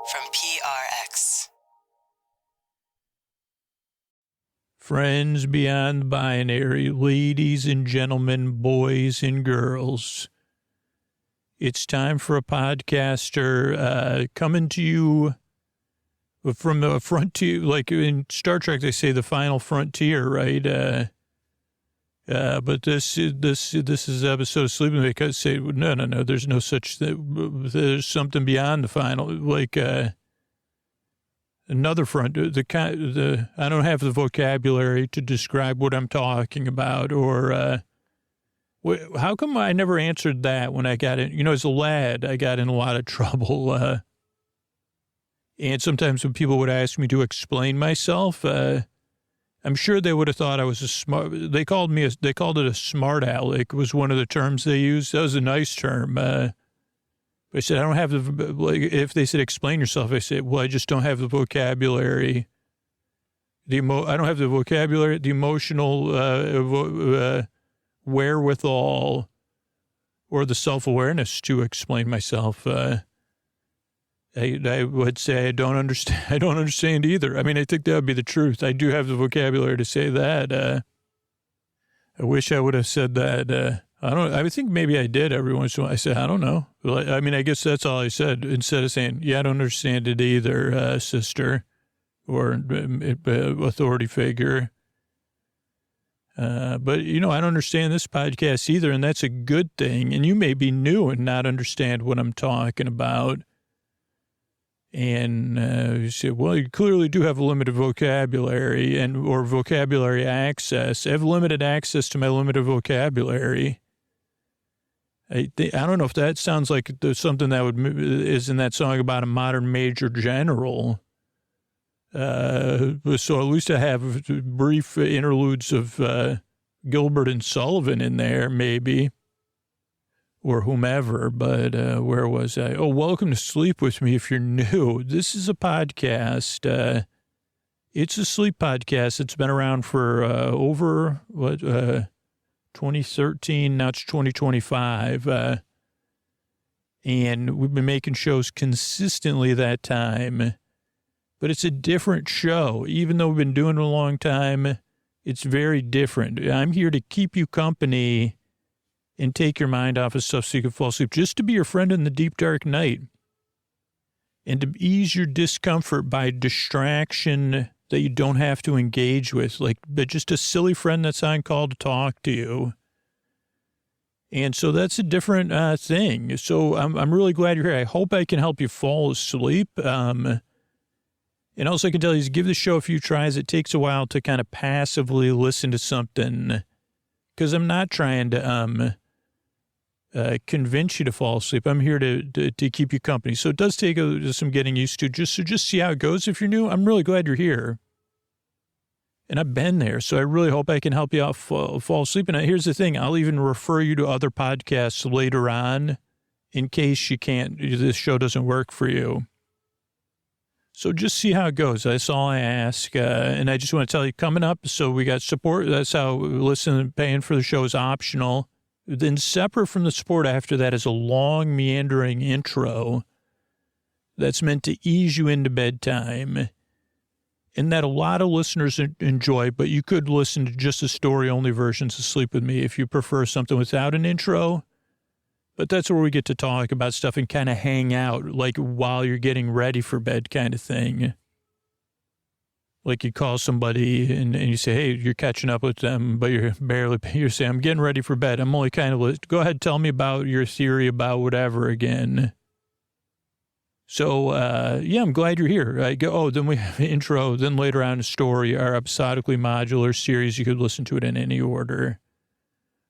from PRX. Friends beyond the binary, ladies and gentlemen, boys and girls. It's time for a podcaster coming to you from the frontier, like in Star Trek, they say the final frontier, right? But this is episode of Sleeping because say no, there's no such thing. There's something beyond the final, like another front. I don't have the vocabulary to describe what I'm talking about, or how come I never answered that when I got in? You know, as a lad, I got in a lot of trouble. And sometimes when people would ask me to explain myself, I'm sure they would have thought I was a smart. They called it a smart aleck was one of the terms they used. That was a nice term. I said, I don't have the, like, if they said, explain yourself, I said, well, I just don't have the vocabulary. I don't have the vocabulary, the emotional wherewithal or the self-awareness to explain myself. I would say I don't understand either. I mean, I think that would be the truth. I do have the vocabulary to say that. I wish I would have said that. I think maybe I did every once in a while. I said, I don't know. I mean, I guess that's all I said instead of saying, yeah, I don't understand it either, sister or authority figure. But, you know, I don't understand this podcast either, and that's a good thing. And you may be new and not understand what I'm talking about. And you say, well, you clearly do have a limited vocabulary or vocabulary access. I have limited access to my limited vocabulary. I don't know if that sounds like something that is in that song about a modern major general. So at least I have brief interludes of Gilbert and Sullivan in there, maybe. Or whomever, but where was I? Oh, welcome to Sleep With Me if you're new. This is a podcast. It's a sleep podcast. It's been around for over, 2013, now it's 2025. And we've been making shows consistently that time. But it's a different show. Even though we've been doing it a long time, it's very different. I'm here to keep you company and take your mind off of stuff so you can fall asleep, just to be your friend in the deep, dark night and to ease your discomfort by distraction that you don't have to engage with, but just a silly friend that's on call to talk to you. And so that's a different thing. So I'm really glad you're here. I hope I can help you fall asleep. And also I can tell you is give the show a few tries. It takes a while to kind of passively listen to something because I'm not trying to convince you to fall asleep. I'm here to keep you company. So it does take some getting used to. Just see how it goes. If you're new, I'm really glad you're here. And I've been there, so I really hope I can help you out fall asleep. And here's the thing. I'll even refer you to other podcasts later on in case this show doesn't work for you. So just see how it goes. That's all I ask. And I just want to tell you, coming up, so we got support. That's how paying for the show is optional. Then separate from the support after that is a long, meandering intro that's meant to ease you into bedtime. And that a lot of listeners enjoy, but you could listen to just the story-only versions of Sleep With Me if you prefer something without an intro. But that's where we get to talk about stuff and kind of hang out, like while you're getting ready for bed kind of thing. Like you call somebody and you say, hey, you're catching up with them, but you're saying, I'm getting ready for bed. I'm only kind of, go ahead, tell me about your theory about whatever again. So, yeah, I'm glad you're here. Then we have an intro, then later on a story, our episodically modular series. You could listen to it in any order.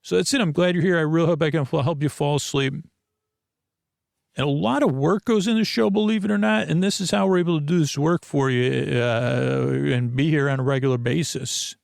So that's it. I'm glad you're here. I really hope I can help you fall asleep. And a lot of work goes into the show, believe it or not. And this is how we're able to do this work for you and be here on a regular basis.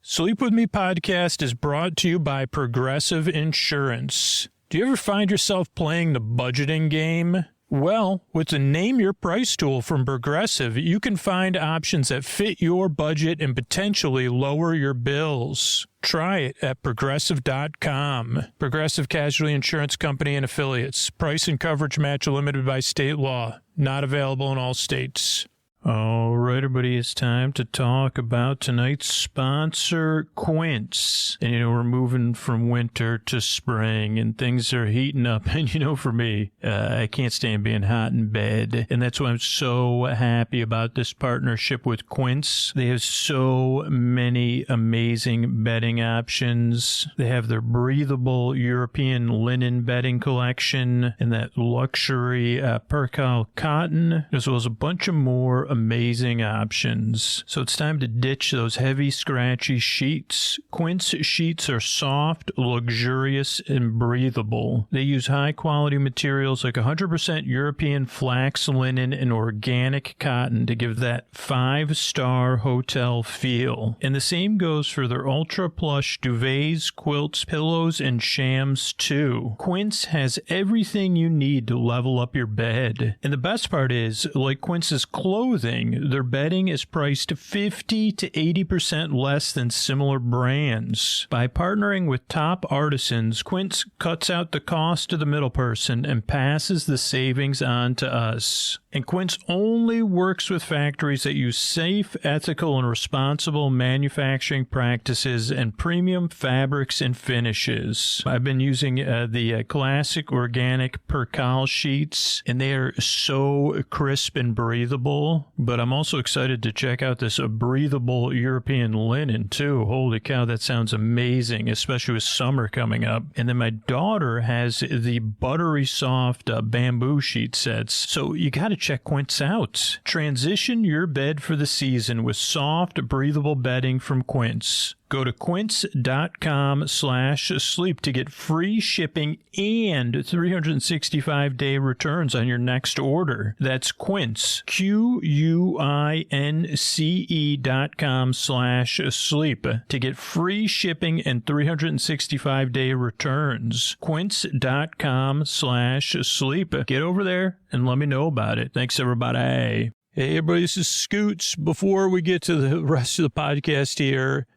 Sleep With Me podcast is brought to you by Progressive Insurance. Do you ever find yourself playing the budgeting game? Well, with the Name Your Price tool from Progressive, you can find options that fit your budget and potentially lower your bills. Try it at progressive.com. Progressive Casualty Insurance Company and Affiliates. Price and coverage match limited by state law. Not available in all states. All right, everybody, it's time to talk about tonight's sponsor, Quince. And, we're moving from winter to spring, and things are heating up. And, for me, I can't stand being hot in bed. And that's why I'm so happy about this partnership with Quince. They have so many amazing bedding options. They have their breathable European linen bedding collection and that luxury percale cotton, as well as a bunch of more amazing options. So it's time to ditch those heavy, scratchy sheets. Quince sheets are soft, luxurious, and breathable. They use high-quality materials like 100% European flax linen and organic cotton to give that 5-star hotel feel. And the same goes for their ultra-plush duvets, quilts, pillows, and shams, too. Quince has everything you need to level up your bed. And the best part is, like Quince's clothing, their bedding is priced 50 to 80% less than similar brands. By partnering with top artisans, Quince cuts out the cost to the middle person and passes the savings on to us. And Quince only works with factories that use safe, ethical, and responsible manufacturing practices and premium fabrics and finishes. I've been using the classic organic percale sheets, and they are so crisp and breathable. But I'm also excited to check out this breathable European linen, too. Holy cow, that sounds amazing, especially with summer coming up. And then my daughter has the buttery soft bamboo sheet sets. So you got to check Quince out. Transition your bed for the season with soft, breathable bedding from Quince. Go to quince.com/sleep to get free shipping and 365-day returns on your next order. That's Quince, QUINCE.com/sleep to get free shipping and 365-day returns. Quince.com/sleep. Get over there and let me know about it. Thanks, everybody. Hey, everybody, this is Scoots. Before we get to the rest of the podcast here,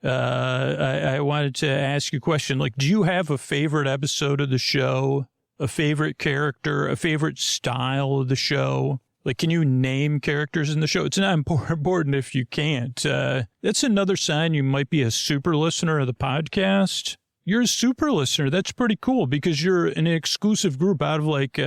I wanted to ask you a question. Like, do you have a favorite episode of the show, a favorite character, a favorite style of the show? Like, can you name characters in the show? It's not important if you can't. That's another sign you might be a super listener of the podcast. You're a super listener. That's pretty cool because you're in an exclusive group out of like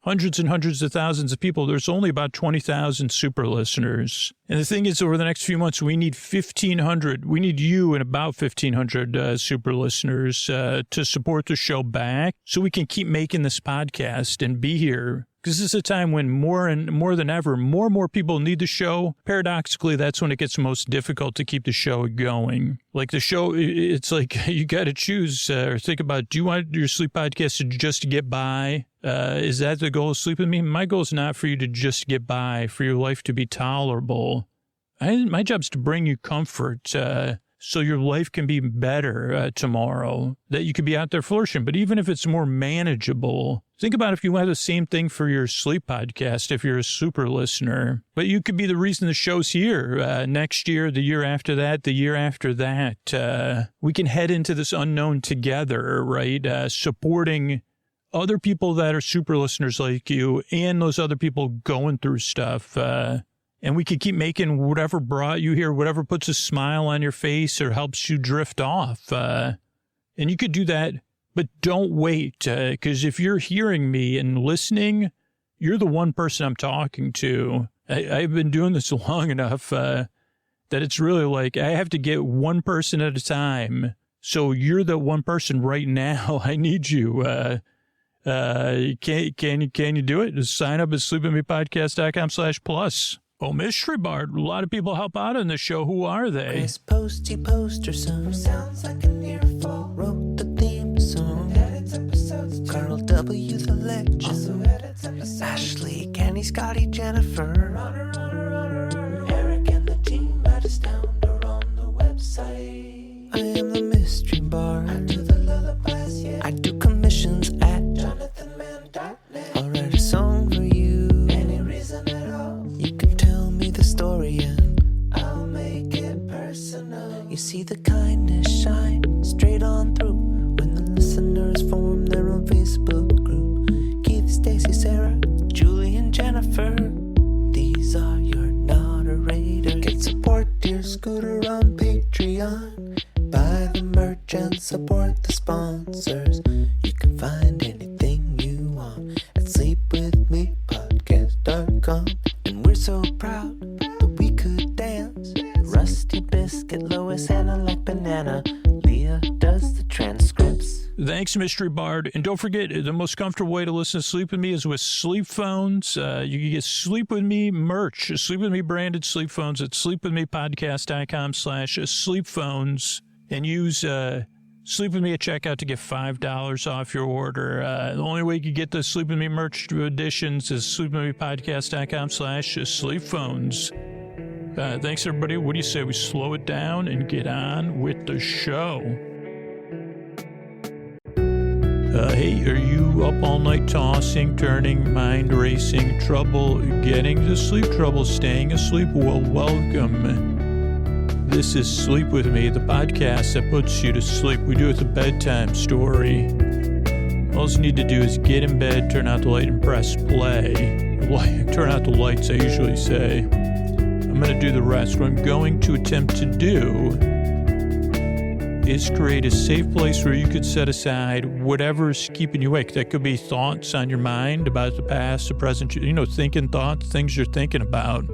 hundreds and hundreds of thousands of people. There's only about 20,000 super listeners. And the thing is, over the next few months, we need 1,500. We need you and about 1,500 super listeners to support the show back so we can keep making this podcast and be here. Because this is a time when more than ever, more and more people need the show. Paradoxically, that's when it gets most difficult to keep the show going. Like the show, it's like you got to choose or think about, do you want your sleep podcast to just get by? Is that the goal of Sleep With Me? My goal is not for you to just get by, for your life to be tolerable. My job is to bring you comfort so your life can be better tomorrow, that you can be out there flourishing. But even if it's more manageable, think about if you had the same thing for your sleep podcast, if you're a super listener. But you could be the reason the show's here next year, the year after that, the year after that. We can head into this unknown together, right? Supporting other people that are super listeners like you and those other people going through stuff. And we could keep making whatever brought you here, whatever puts a smile on your face or helps you drift off. And you could do that, but don't wait. Because if you're hearing me and listening, you're the one person I'm talking to. I've been doing this long enough that it's really like I have to get one person at a time. So you're the one person right now. I need you. Can you do it? Just sign up at sleepwithmepodcast.com/plus. Oh, Mystery Bart. A lot of people help out on the show. Who are they? Chris Posty Poster Son sounds like an earful. Wrote the theme song. Edits episodes. Carl W. the Legend. Also edits episodes. Ashley, Kenny, Scotty, Jennifer. Runner. Eric and the team at Astound are on the website. I am the Mystery Bart. I do the lullabies, yeah. I do commissions at jonathanmann.net. I'll write a song Thanks, Mystery Bard. And don't forget, the most comfortable way to listen to Sleep With Me is with sleep phones. You can get Sleep With Me merch, Sleep With Me branded sleep phones at sleepwithmepodcast.com/sleep phones, and use Sleep With Me at checkout to get $5 off your order. The only way you can get the Sleep With Me merch editions is sleepwithmepodcast.com/sleep phones. Thanks, everybody. What do you say we slow it down and get on with the show? Hey, are you up all night tossing, turning, mind racing, trouble getting to sleep, trouble staying asleep? Well, welcome. This is Sleep With Me, the podcast that puts you to sleep. We do it the bedtime story. All you need to do is get in bed, turn out the light, and press play. Turn out the lights, I usually say. I'm going to do the rest. What I'm going to attempt to do is create a safe place where you could set aside whatever's keeping you awake. That could be thoughts on your mind about the past, the present, thinking thoughts, things you're thinking about.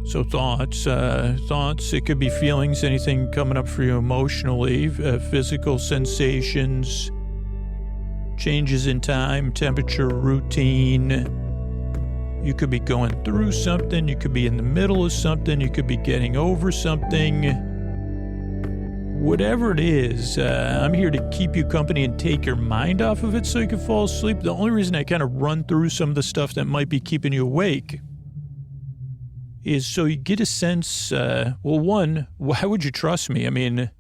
So thoughts, it could be feelings, anything coming up for you emotionally, physical sensations, changes in time, temperature, routine. You could be going through something, you could be in the middle of something, you could be getting over something. Whatever it is, I'm here to keep you company and take your mind off of it so you can fall asleep. The only reason I kind of run through some of the stuff that might be keeping you awake is so you get a sense, one, why would you trust me? I mean,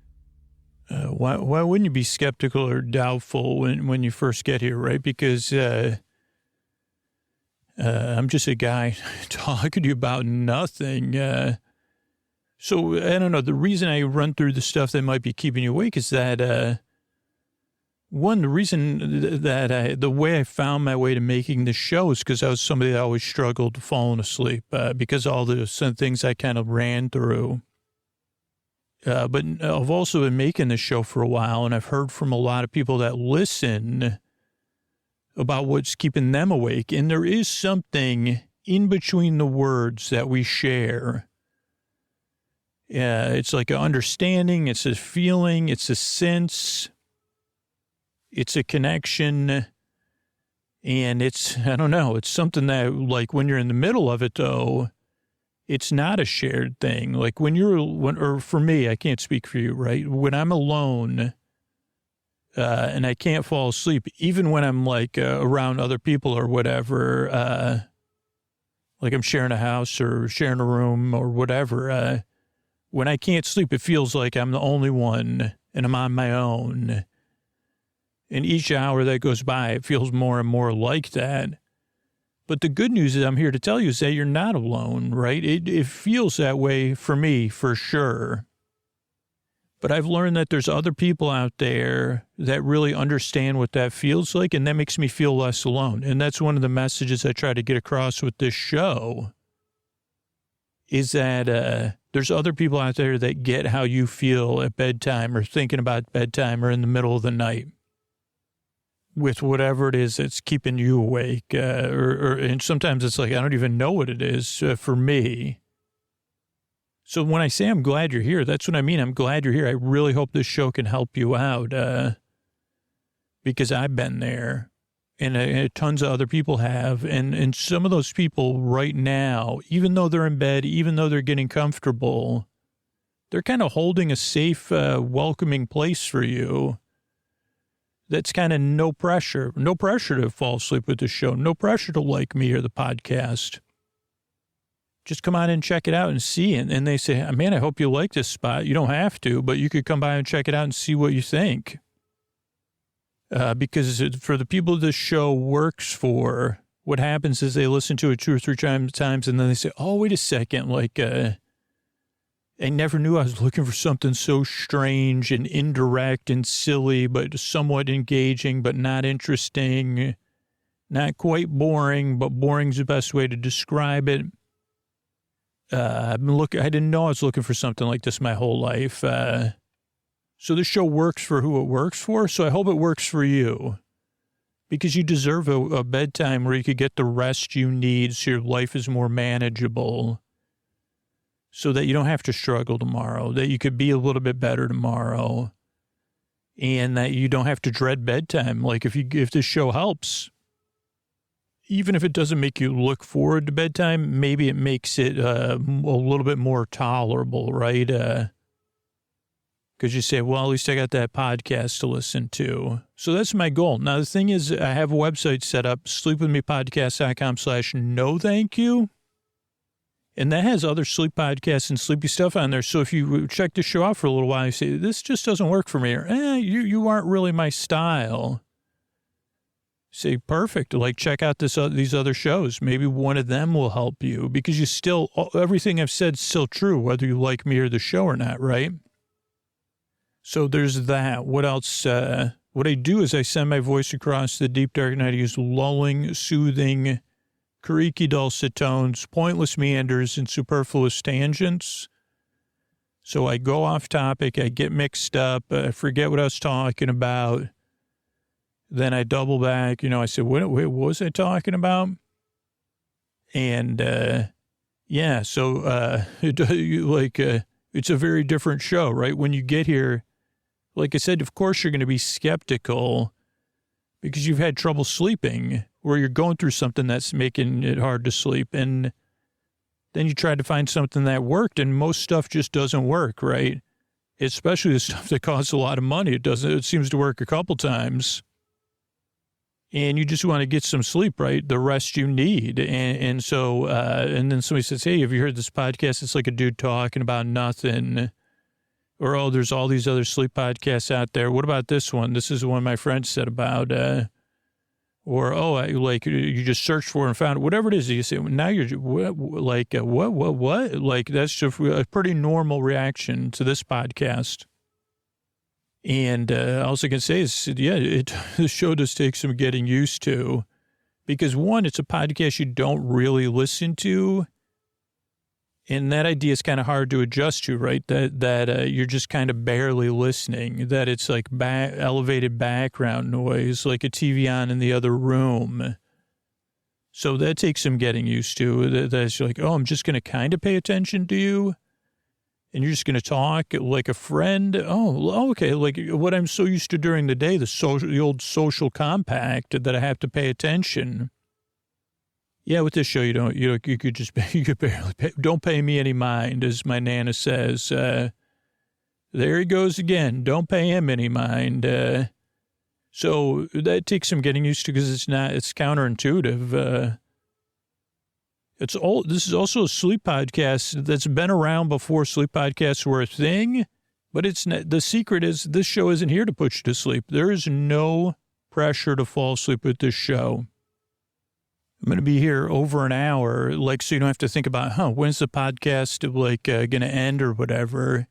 why wouldn't you be skeptical or doubtful when you first get here, right? Because I'm just a guy talking to you about nothing. So, I don't know, the reason I run through the stuff that might be keeping you awake is that, the reason that the way I found my way to making this show is because I was somebody that always struggled falling asleep because all the things I kind of ran through. But I've also been making this show for a while, and I've heard from a lot of people that listen about what's keeping them awake. And there is something in between the words that we share. It's like an understanding, it's a feeling, it's a sense, it's a connection, and it's something that, like, when you're in the middle of it, though, it's not a shared thing. Like, or for me, I can't speak for you, right? When I'm alone, and I can't fall asleep, even when I'm, like, around other people or whatever, like I'm sharing a house or sharing a room or whatever, when I can't sleep, it feels like I'm the only one and I'm on my own. And each hour that goes by, it feels more and more like that. But the good news is I'm here to tell you is that you're not alone, right? It feels that way for me, for sure. But I've learned that there's other people out there that really understand what that feels like, and that makes me feel less alone. And that's one of the messages I try to get across with this show, is that there's other people out there that get how you feel at bedtime or thinking about bedtime or in the middle of the night with whatever it is that's keeping you awake. And sometimes it's like, I don't even know what it is for me. So when I say I'm glad you're here, that's what I mean. I'm glad you're here. I really hope this show can help you out because I've been there. And tons of other people have. And some of those people right now, even though they're in bed, even though they're getting comfortable, they're kind of holding a safe, welcoming place for you. That's kind of no pressure to fall asleep with the show. No pressure to like me or the podcast. Just come on and check it out and see. And they say, man, I hope you like this spot. You don't have to, but you could come by and check it out and see what you think. Because for the people this show works for, what happens is they listen to it 2 or 3 times and then they say, oh, wait a second, like, I never knew I was looking for something so strange and indirect and silly, but somewhat engaging, but not interesting, not quite boring, but boring's the best way to describe it. I didn't know I was looking for something like this my whole life. So this show works for who it works for. So I hope it works for you because you deserve a bedtime where you could get the rest you need so your life is more manageable, so that you don't have to struggle tomorrow, that you could be a little bit better tomorrow. and that you don't have to dread bedtime. Like if this show helps, even if it doesn't make you look forward to bedtime, maybe it makes it a little bit more tolerable, right? Because you say, well, at least I got that podcast to listen to. So that's my goal. Now, the thing is, I have a website set up, sleepwithmepodcast.com/no thank you. And that has other sleep podcasts and sleepy stuff on there. So if you check the show out for a little while, you say, this just doesn't work for me. Or, you aren't really my style. Say, perfect. Like, check out these other shows. Maybe one of them will help you because everything I've said is still true, whether you like me or the show or not, right? So there's that. What else? What I do is I send my voice across the deep, dark night. I use lulling, soothing, creaky, dulcet tones, pointless meanders, and superfluous tangents. So I go off topic. I get mixed up. I forget what I was talking about. Then I double back. I said, what was I talking about? And, so it's a very different show, right? When you get here, like I said, of course you're going to be skeptical because you've had trouble sleeping or you're going through something that's making it hard to sleep. And then you try to find something that worked and most stuff just doesn't work, right? Especially the stuff that costs a lot of money. It seems to work a couple times. And you just want to get some sleep, right? The rest you need. And so, and then somebody says, hey, have you heard this podcast? It's like a dude talking about nothing. Or, there's all these other sleep podcasts out there. What about this one? This is the one my friend said about, you just searched for and found it. Whatever it is, you say, now you're, what? Like, that's just a pretty normal reaction to this podcast. And all I can say is, the show does take some getting used to. Because, one, it's a podcast you don't really listen to. And that idea is kind of hard to adjust to, right? That you're just kind of barely listening, that it's like elevated background noise, like a TV on in the other room. So that takes some getting used to. That's like, I'm just going to kind of pay attention to you. And you're just going to talk like a friend. Oh, okay. Like what I'm so used to during the day, the old social compact that I have to pay attention. Yeah, with this show, you could barely pay. Don't pay me any mind, as my Nana says. There he goes again. Don't pay him any mind. So that takes some getting used to because it's counterintuitive. This is also a sleep podcast that's been around before sleep podcasts were a thing, but the secret is this show isn't here to put you to sleep. There is no pressure to fall asleep with this show. I'm going to be here over an hour, so you don't have to think about, when's the podcast going to end or whatever.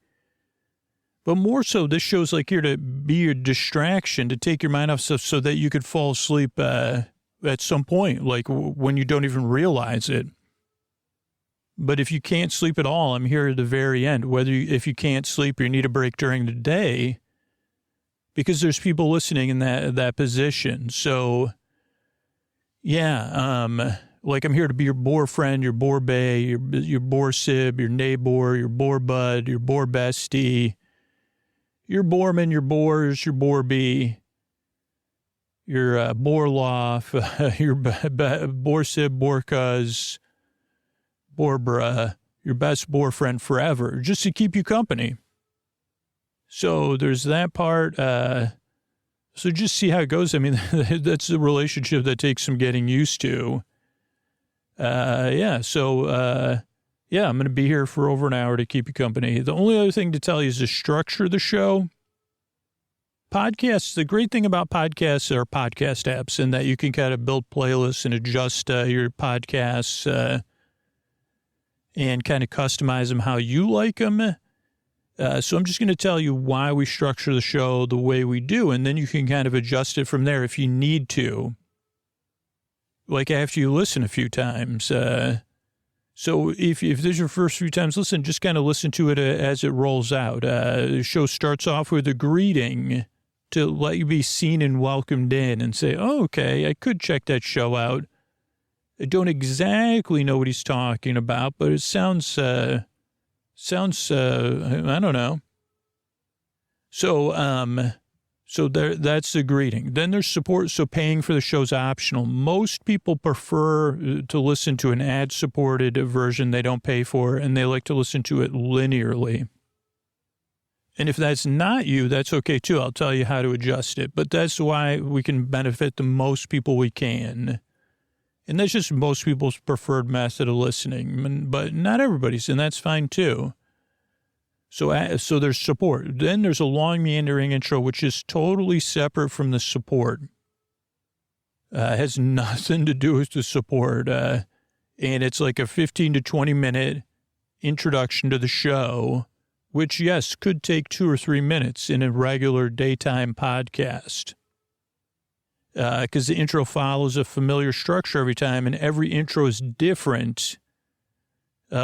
But more so, this show's here to be your distraction, to take your mind off stuff so that you could fall asleep at some point, when you don't even realize it. But if you can't sleep at all, I'm here at the very end. If you can't sleep or you need a break during the day, because there's people listening in that position. So... yeah, I'm here to be your boar friend, your boar bae, your boar sib, your neighbor, your boar bud, your boar bestie, your boorman, your boars, your boar bee, your boar loft, your boar sib, boar cuz, boar bruh, your best boar friend forever, just to keep you company. So there's that part, so just see how it goes. I mean, that's the relationship that takes some getting used to. I'm going to be here for over an hour to keep you company. The only other thing to tell you is to structure the show. Podcasts, the great thing about podcasts are podcast apps and that you can kind of build playlists and adjust your podcasts and kind of customize them how you like them. So I'm just going to tell you why we structure the show the way we do, and then you can kind of adjust it from there if you need to. After you listen a few times. So if this is your first few times listen, just kind of listen to it as it rolls out. The show starts off with a greeting to let you be seen and welcomed in and say, okay, I could check that show out. I don't exactly know what he's talking about, but it sounds, I don't know. So, So that's the greeting. Then there's support. So paying for the show's optional. Most people prefer to listen to an ad-supported version they don't pay for, and they like to listen to it linearly. And if that's not you, that's okay too. I'll tell you how to adjust it. But that's why we can benefit the most people we can. And that's just most people's preferred method of listening. But not everybody's, and that's fine too. So there's support. Then there's a long meandering intro, which is totally separate from the support. It has nothing to do with the support. And it's like a 15 to 20 minute introduction to the show, which, yes, could take 2 or 3 minutes in a regular daytime podcast. Because the intro follows a familiar structure every time, and every intro is different.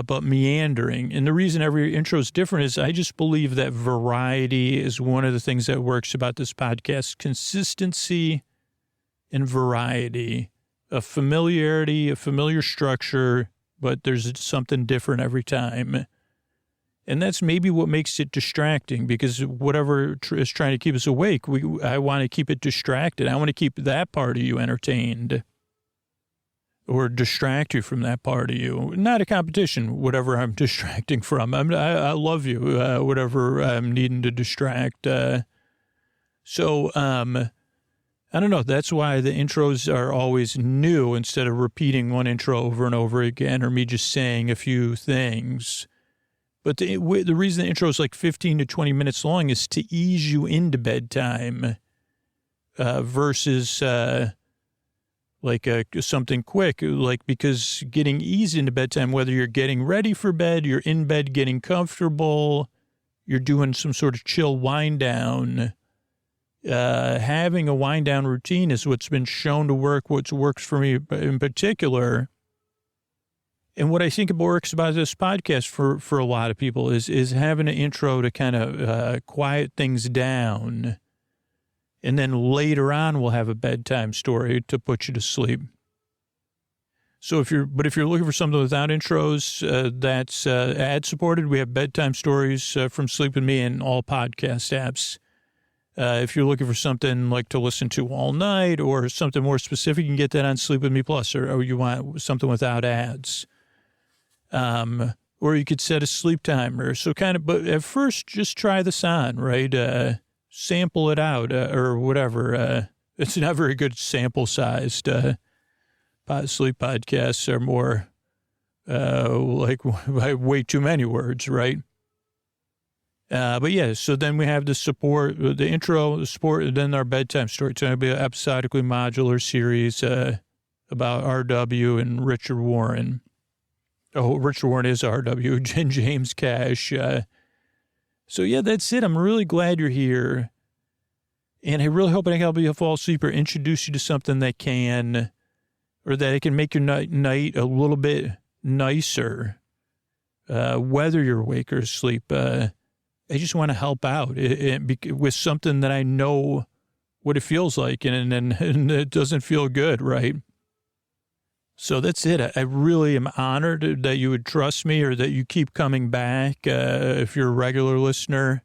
But meandering. And the reason every intro is different is I just believe that variety is one of the things that works about this podcast. Consistency and variety. A familiarity, a familiar structure, but there's something different every time. And that's maybe what makes it distracting, because whatever is trying to keep us awake, I want to keep it distracted. I want to keep that part of you entertained. Or distract you from that part of you. Not a competition, whatever I'm distracting from. I love you, whatever I'm needing to distract. So I don't know. That's why the intros are always new instead of repeating one intro over and over again, or me just saying a few things. But the reason the intro is like 15 to 20 minutes long is to ease you into bedtime versus... something quick, because getting eased into bedtime, whether you're getting ready for bed, you're in bed getting comfortable, you're doing some sort of chill wind down, having a wind down routine is what's been shown to work, what works for me in particular. And what I think works about this podcast for a lot of people is having an intro to kind of quiet things down. And then later on, we'll have a bedtime story to put you to sleep. So if you're looking for something without intros, that's ad supported. We have bedtime stories from Sleep With Me in all podcast apps. If you're looking for something like to listen to all night or something more specific, you can get that on Sleep With Me Plus, or you want something without ads. Or you could set a sleep timer. So but at first, just try this on, right? Sample it out or whatever. It's not very good sample-sized. Sleep podcasts are more way too many words, right? But yeah, so then we have the support, the intro, the support, and then our bedtime story. It's going to be an episodically modular series about R.W. and Richard Warren. Oh, Richard Warren is R.W. and James Cash. So, yeah, that's it. I'm really glad you're here. And I really hope I can help you fall asleep or introduce you to something that can, or that it can make your night a little bit nicer, whether you're awake or asleep. I just want to help out with something that I know what it feels like, and it doesn't feel good, right? So that's it. I really am honored that you would trust me, or that you keep coming back, if you're a regular listener,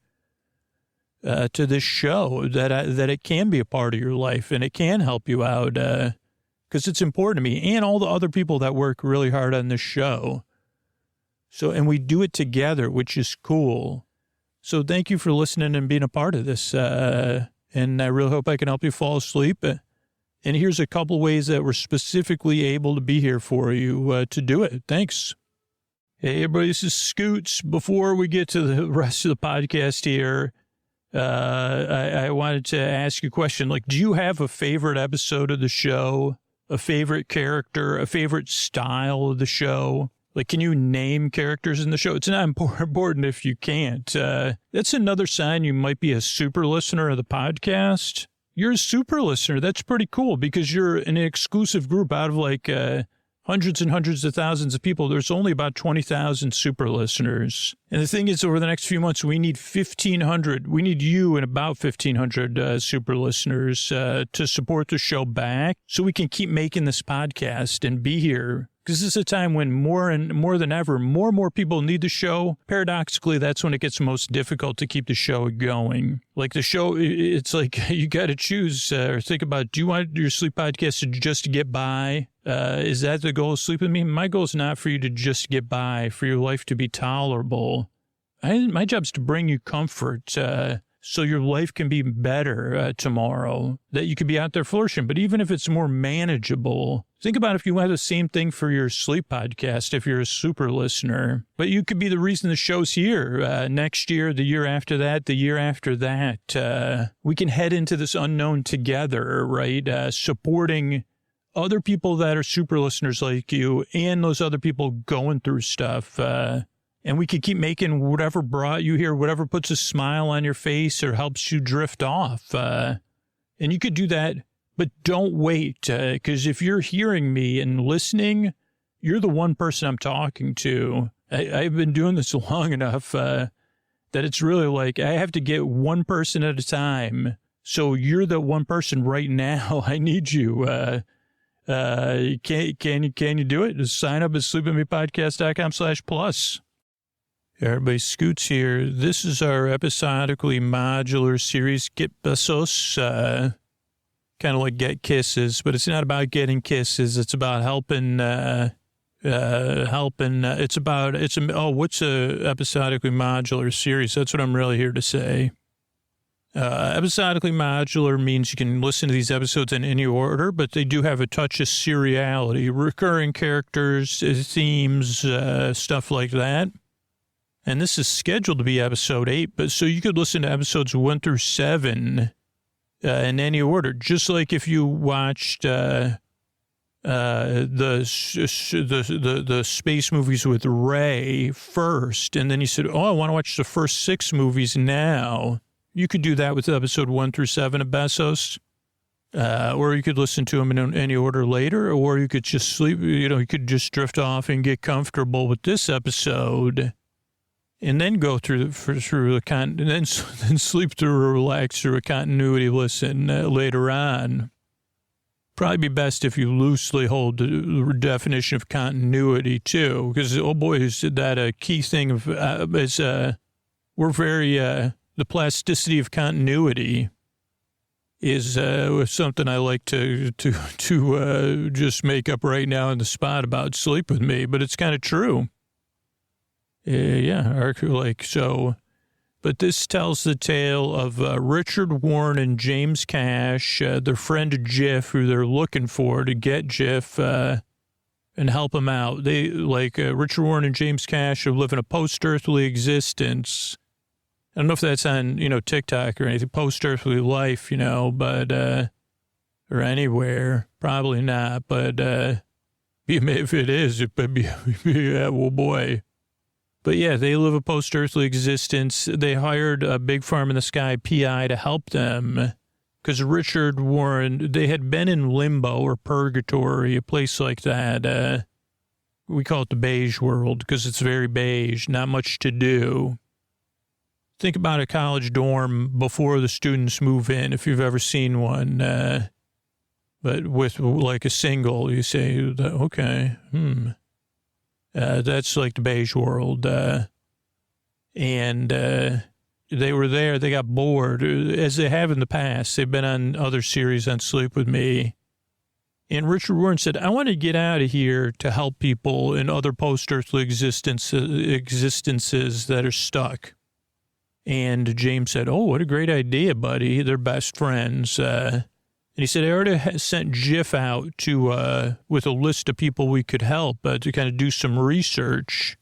to this show, that it can be a part of your life and it can help you out, because it's important to me and all the other people that work really hard on this show. So, and we do it together, which is cool. So thank you for listening and being a part of this. And I really hope I can help you fall asleep. And here's a couple of ways that we're specifically able to be here for you to do it. Thanks. Hey, everybody, this is Scoots. Before we get to the rest of the podcast here, I wanted to ask you a question. Like, do you have a favorite episode of the show, a favorite character, a favorite style of the show? Like, can you name characters in the show? It's not important if you can't. That's another sign you might be a super listener of the podcast. You're a super listener. That's pretty cool, because you're an exclusive group out of like hundreds and hundreds of thousands of people. There's only about 20,000 super listeners. And the thing is, over the next few months, we need 1,500. We need you and about 1,500 super listeners to support the show back, so we can keep making this podcast and be here Because this is a time when more than ever, more and more people need the show. Paradoxically, that's when it gets most difficult to keep the show going. Like the show, it's like you got to choose or think about, do you want your sleep podcast to just get by? Is that the goal of Sleep With Me? My goal is not for you to just get by, for your life to be tolerable. My job is to bring you comfort so your life can be better tomorrow, that you can be out there flourishing. But even if it's more manageable, think about if you had the same thing for your sleep podcast, if you're a super listener. But you could be the reason the show's here next year, the year after that, the year after that. We can head into this unknown together, right? Supporting other people that are super listeners like you and those other people going through stuff. And we could keep making whatever brought you here, whatever puts a smile on your face or helps you drift off. And you could do that, but don't wait. Because if you're hearing me and listening, you're the one person I'm talking to. I've been doing this long enough that it's really like I have to get one person at a time. So you're the one person right now. I need you. Can you do it? Just sign up at sleepwithmepodcast.com/plus. Everybody, Scoots here. This is our episodically modular series, Get Besos, kind of like Get Kisses, but it's not about getting kisses. It's about helping, what's a episodically modular series? That's what I'm really here to say. Episodically modular means you can listen to these episodes in any order, but they do have a touch of seriality, recurring characters, themes, stuff like that. And this is scheduled to be episode 8, but so you could listen to episodes 1 through 7 in any order, just like if you watched the space movies with Ray first, and then you said, "Oh, I want to watch the first 6 movies now." You could do that with episode 1 through 7 of Besos, or you could listen to them in any order later, or you could just sleep. You could just drift off and get comfortable with this episode. And then go through and then sleep through or relax through a continuity listen later on. Probably be best if you loosely hold the definition of continuity too, because oh boy, is that a key thing of we're very the plasticity of continuity is something I like to just make up right now on the spot about Sleep With Me, but it's kind of true. But this tells the tale of Richard Warren and James Cash, their friend Jiff, who they're looking for to get Jiff and help him out. They Richard Warren and James Cash are living a post-earthly existence. I don't know if that's on, TikTok or anything, post-earthly life, but, or anywhere, probably not, but if it is, it would be, oh boy. But yeah, they live a post-earthly existence. They hired a big farm in the sky PI to help them because Richard Warren, they had been in limbo or purgatory, a place like that. We call it the beige world because it's very beige, not much to do. Think about a college dorm before the students move in, if you've ever seen one. But with like a single, you say, okay, that's like the beige world. And they were there. They got bored, as they have in the past. They've been on other series on Sleep With Me. And Richard Warren said, I want to get out of here to help people in other post-earthly existences that are stuck. And James said, oh, what a great idea, buddy. They're best friends. And he said, I already sent Jiff out to with a list of people we could help to kind of do some research,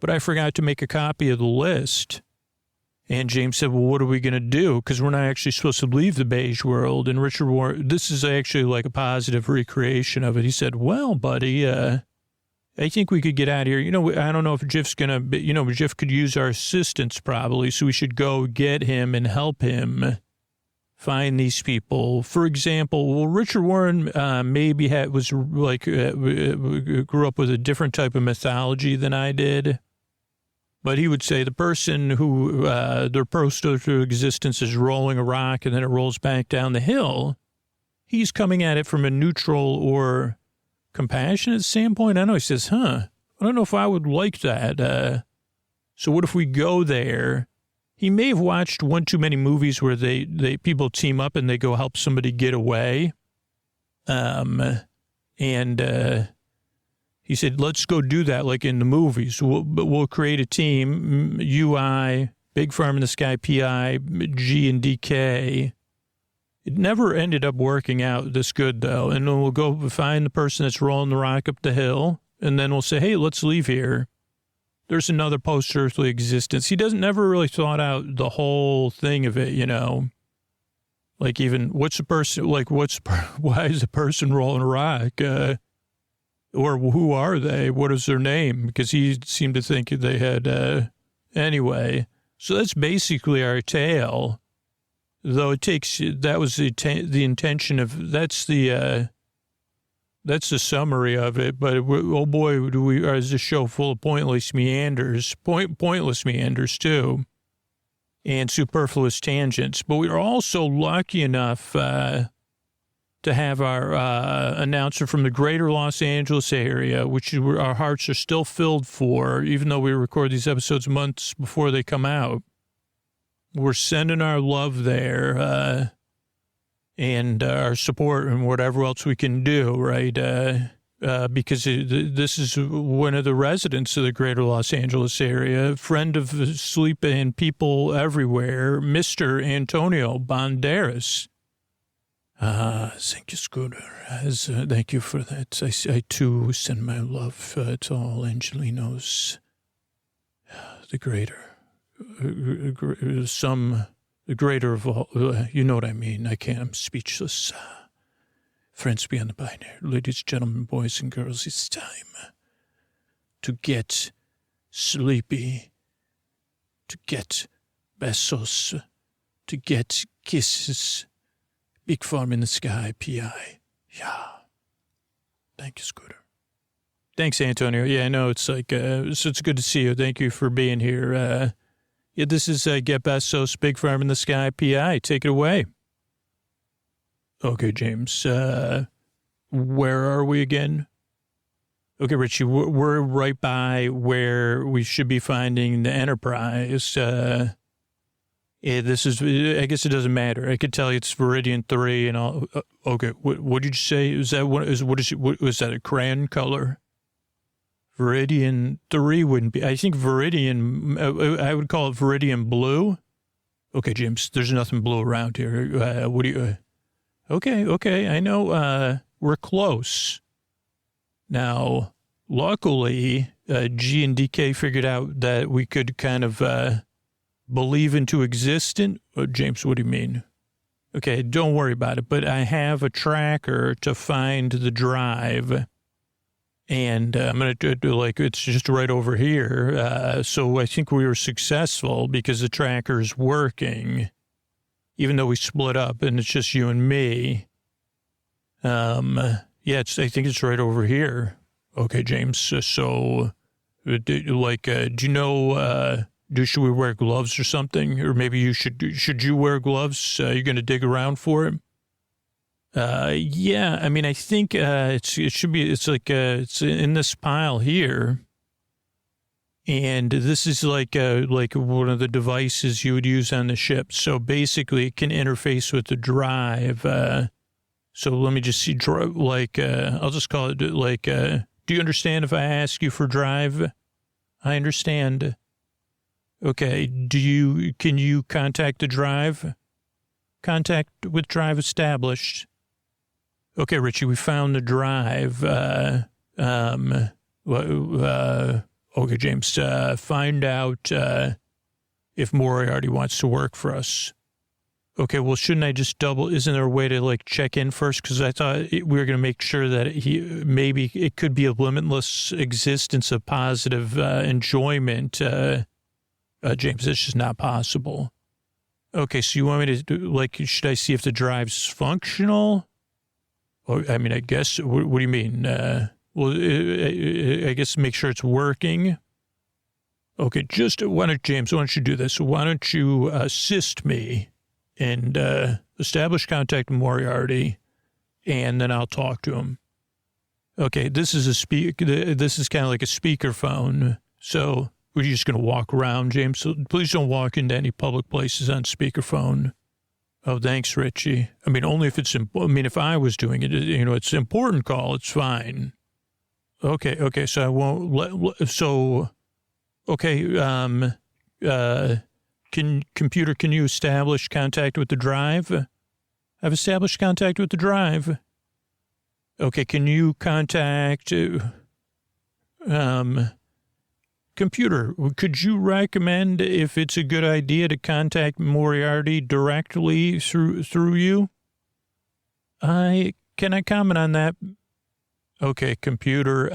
but I forgot to make a copy of the list. And James said, well, what are we going to do? Because we're not actually supposed to leave the beige world. And Richard Warren, this is actually like a positive recreation of it. He said, well, buddy, I think we could get out of here. I don't know if Jiff's going to, Jiff could use our assistance probably, so we should go get him and help him find these people. For example, Richard Warren maybe grew up with a different type of mythology than I did. But he would say the person who their post-earthly existence is rolling a rock and then it rolls back down the hill, he's coming at it from a neutral or compassionate standpoint. I don't know. He says, I don't know if I would like that. So what if we go there? He may have watched one too many movies where they people team up and they go help somebody get away. He said, let's go do that like in the movies. We'll create a team, UI, Big Farm in the Sky, PI, G and DK. It never ended up working out this good, though. And then we'll go find the person that's rolling the rock up the hill, and then we'll say, hey, let's leave here. There's another post-earthly existence. He never really thought out the whole thing of it, Like even, why is the person rolling a rock? Or who are they? What is their name? Because he seemed to think they had, anyway. So that's basically our tale. Though that was the intention of, that's the summary of it. But oh boy, is this show full of pointless meanders, pointless meanders too, and superfluous tangents. But we are also lucky enough to have our announcer from the greater Los Angeles area, which our hearts are still filled for, even though we record these episodes months before they come out. We're sending our love there and our support and whatever else we can do, right? Because this is one of the residents of the greater Los Angeles area, friend of sleep and people everywhere, Mr. Antonio Banderas. Thank you, Scooter. Thank you for that. I too send my love to all Angelinos, the greater. The greater of all, you know what I mean. I'm speechless. Friends beyond the binary, ladies, gentlemen, boys and girls, it's time to get sleepy, to get besos, to get kisses. Big Farm in the Sky, PI. Yeah. Thank you, Scooter. Thanks, Antonio. Yeah, I know it's like, it's good to see you. Thank you for being here. Yeah, this is Get Besos, Big Farm in the Sky, PI. Take it away. Okay, James. Where are we again? Okay, Richie, we're right by where we should be finding the Enterprise. This is, I guess it doesn't matter. I could tell you it's Viridian 3 and all. Okay, what did you say? Is that was that a crayon color? Viridian 3 wouldn't be. I think Viridian, I would call it Viridian blue. Okay, James, there's nothing blue around here. What do you, okay, I know, we're close. Now, luckily, G and DK figured out that we could kind of, believe into existence. James, what do you mean? Okay, don't worry about it, but I have a tracker to find the drive. And I'm going to do it's just right over here. So I think we were successful because the tracker is working, even though we split up and it's just you and me. Yeah, I think it's right over here. Okay, James. So, do you know, should we wear gloves or something? Or maybe should you wear gloves? You're going to dig around for it? Yeah, I mean, I think, it's in this pile here. And this is like one of the devices you would use on the ship. So basically it can interface with the drive. So let me just see, I'll just call it do you understand if I ask you for drive? I understand. Okay. Can you contact the drive? Contact with drive established. Okay, Richie, we found the drive. Okay, James, find out if Moriarty wants to work for us. Okay, well, shouldn't I just isn't there a way to, check in first? Because I thought we were going to make sure that maybe it could be a limitless existence of positive enjoyment. James, it's just not possible. Okay, so you want me to, should I see if the drive's functional? Oh, I mean, I guess, what do you mean? I guess make sure it's working. Okay, James, why don't you do this? Why don't you assist me and establish contact with Moriarty, and then I'll talk to him. Okay, this is this is kind of like a speakerphone. So we're just going to walk around, James. So please don't walk into any public places on speakerphone. Oh, thanks, Richie. I mean, only if it's, if I was doing it, it's an important call. It's fine. Okay. So I won't can you establish contact with the drive? I've established contact with the drive. Okay, can you contact, computer, could you recommend if it's a good idea to contact Moriarty directly through you? Can I comment on that? Okay, computer,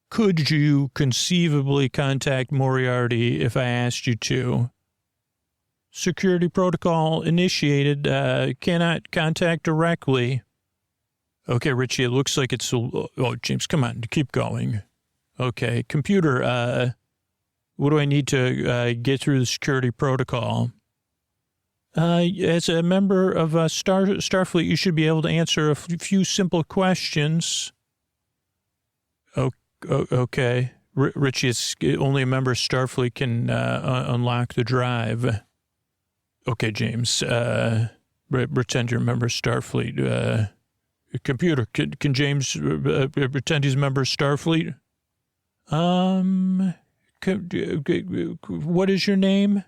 could you conceivably contact Moriarty if I asked you to? Security protocol initiated, cannot contact directly. Okay, Richie, it looks like it's, James, come on, keep going. Okay, computer, what do I need to get through the security protocol? As a member of Starfleet, you should be able to answer a few simple questions. Okay. Richie, it's only a member of Starfleet can unlock the drive. Okay, James, pretend you're a member of Starfleet. Computer, can James pretend he's a member of Starfleet? What is your name?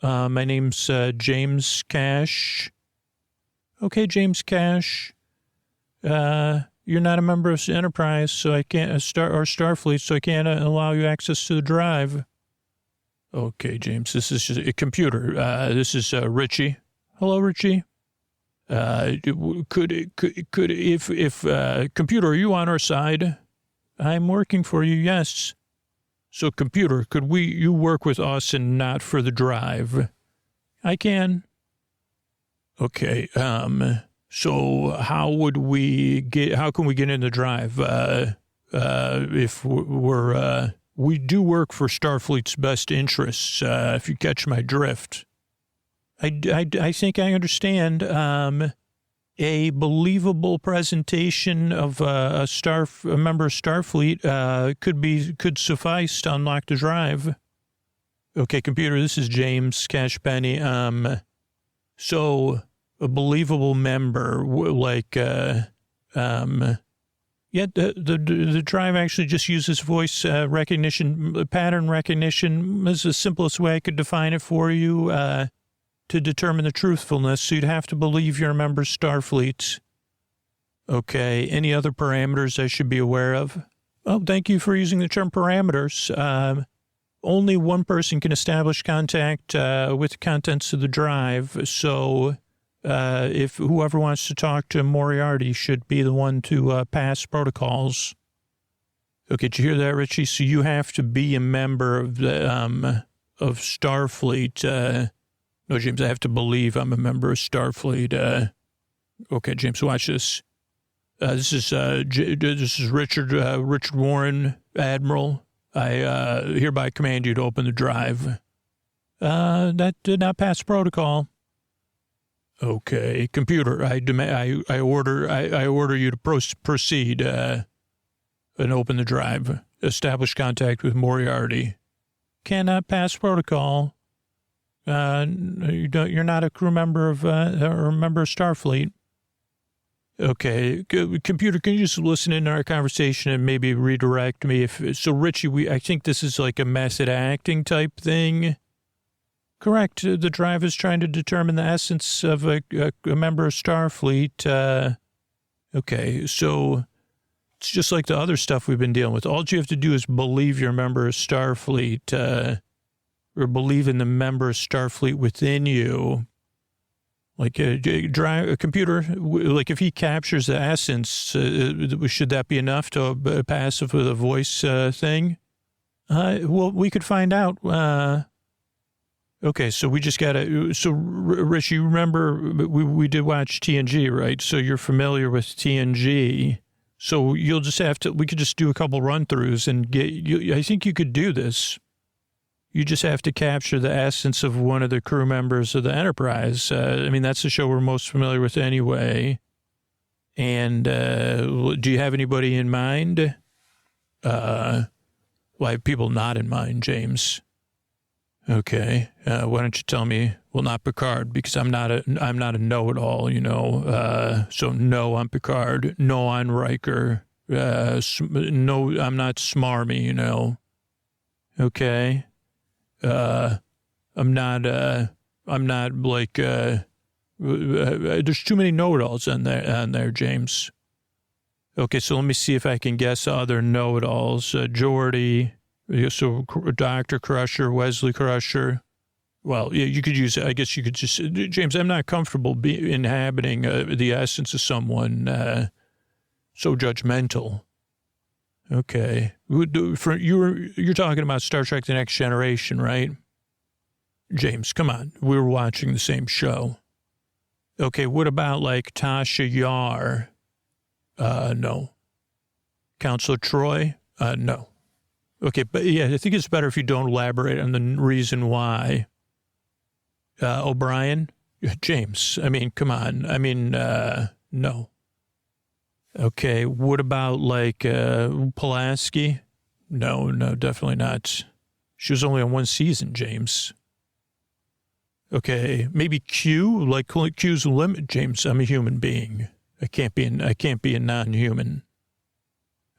My name's James Cash. Okay, James Cash. You're not a member of Enterprise, so I can't or Starfleet, so I can't allow you access to the drive. Okay, James, this is just a computer. This is Richie. Hello, Richie. Could computer, are you on our side? I'm working for you, yes. So computer, could you work with us and not for the drive? I can. Okay, so how can we get in the drive? If we do work for Starfleet's best interests, if you catch my drift. I think I understand. A believable presentation of a member of Starfleet could suffice to unlock the drive. Okay, computer, this is James Cashpenny. So a believable member, the drive actually just uses voice recognition, pattern recognition. This is the simplest way I could define it for you. To determine the truthfulness, so you'd have to believe you're a member of Starfleet. Okay, any other parameters I should be aware of? Oh, thank you for using the term parameters. Only one person can establish contact with the contents of the drive, so if whoever wants to talk to Moriarty should be the one to pass protocols. Okay, did you hear that, Richie? So you have to be a member of the of Starfleet. No, James, I have to believe I'm a member of Starfleet. Okay, James, watch this. This is Richard Warren, Admiral. I hereby command you to open the drive. That did not pass protocol. Okay, computer, I order you to proceed and open the drive. Establish contact with Moriarty. Cannot pass protocol. You're not a crew member of, or a member of Starfleet. Okay. Computer, can you just listen in our conversation and maybe redirect me? So Richie, I think this is like a method acting type thing. Correct. The drive is trying to determine the essence of a member of Starfleet. Okay. So it's just like the other stuff we've been dealing with. All you have to do is believe you're a member of Starfleet, or believe in the member of Starfleet within you. Like a computer, like if he captures the essence, should that be enough to pass with a voice thing? Well, we could find out. Okay, so we just got to, so Rich, you remember we did watch TNG, right? So you're familiar with TNG. So you'll just have to, we could just do a couple run-throughs and I think you could do this. You just have to capture the essence of one of the crew members of the Enterprise. That's the show we're most familiar with anyway. And do you have anybody in mind? Well, I have people not in mind, James. Okay. Why don't you tell me? Well, not Picard, because I'm not a know-it-all, you know. So no, I'm Picard. No, I'm Riker. No, I'm not smarmy, you know. Okay. I'm not like, there's too many know-it-alls on there, James. Okay, so let me see if I can guess other know-it-alls. Geordi, so Dr. Crusher, Wesley Crusher. Well, yeah, you could use, I guess you could just, James, I'm not comfortable inhabiting the essence of someone so judgmental. Okay. You're talking about Star Trek The Next Generation, right? James, come on. We were watching the same show. Okay, what about like Tasha Yar? No. Counselor Troy? No. Okay, but yeah, I think it's better if you don't elaborate on the reason why. O'Brien? James, I mean, come on. I mean, no. Okay, what about like Pulaski? No, definitely not. She was only on one season, James. Okay, maybe Q, like Q's limit. James, I'm a human being. I can't be a non-human.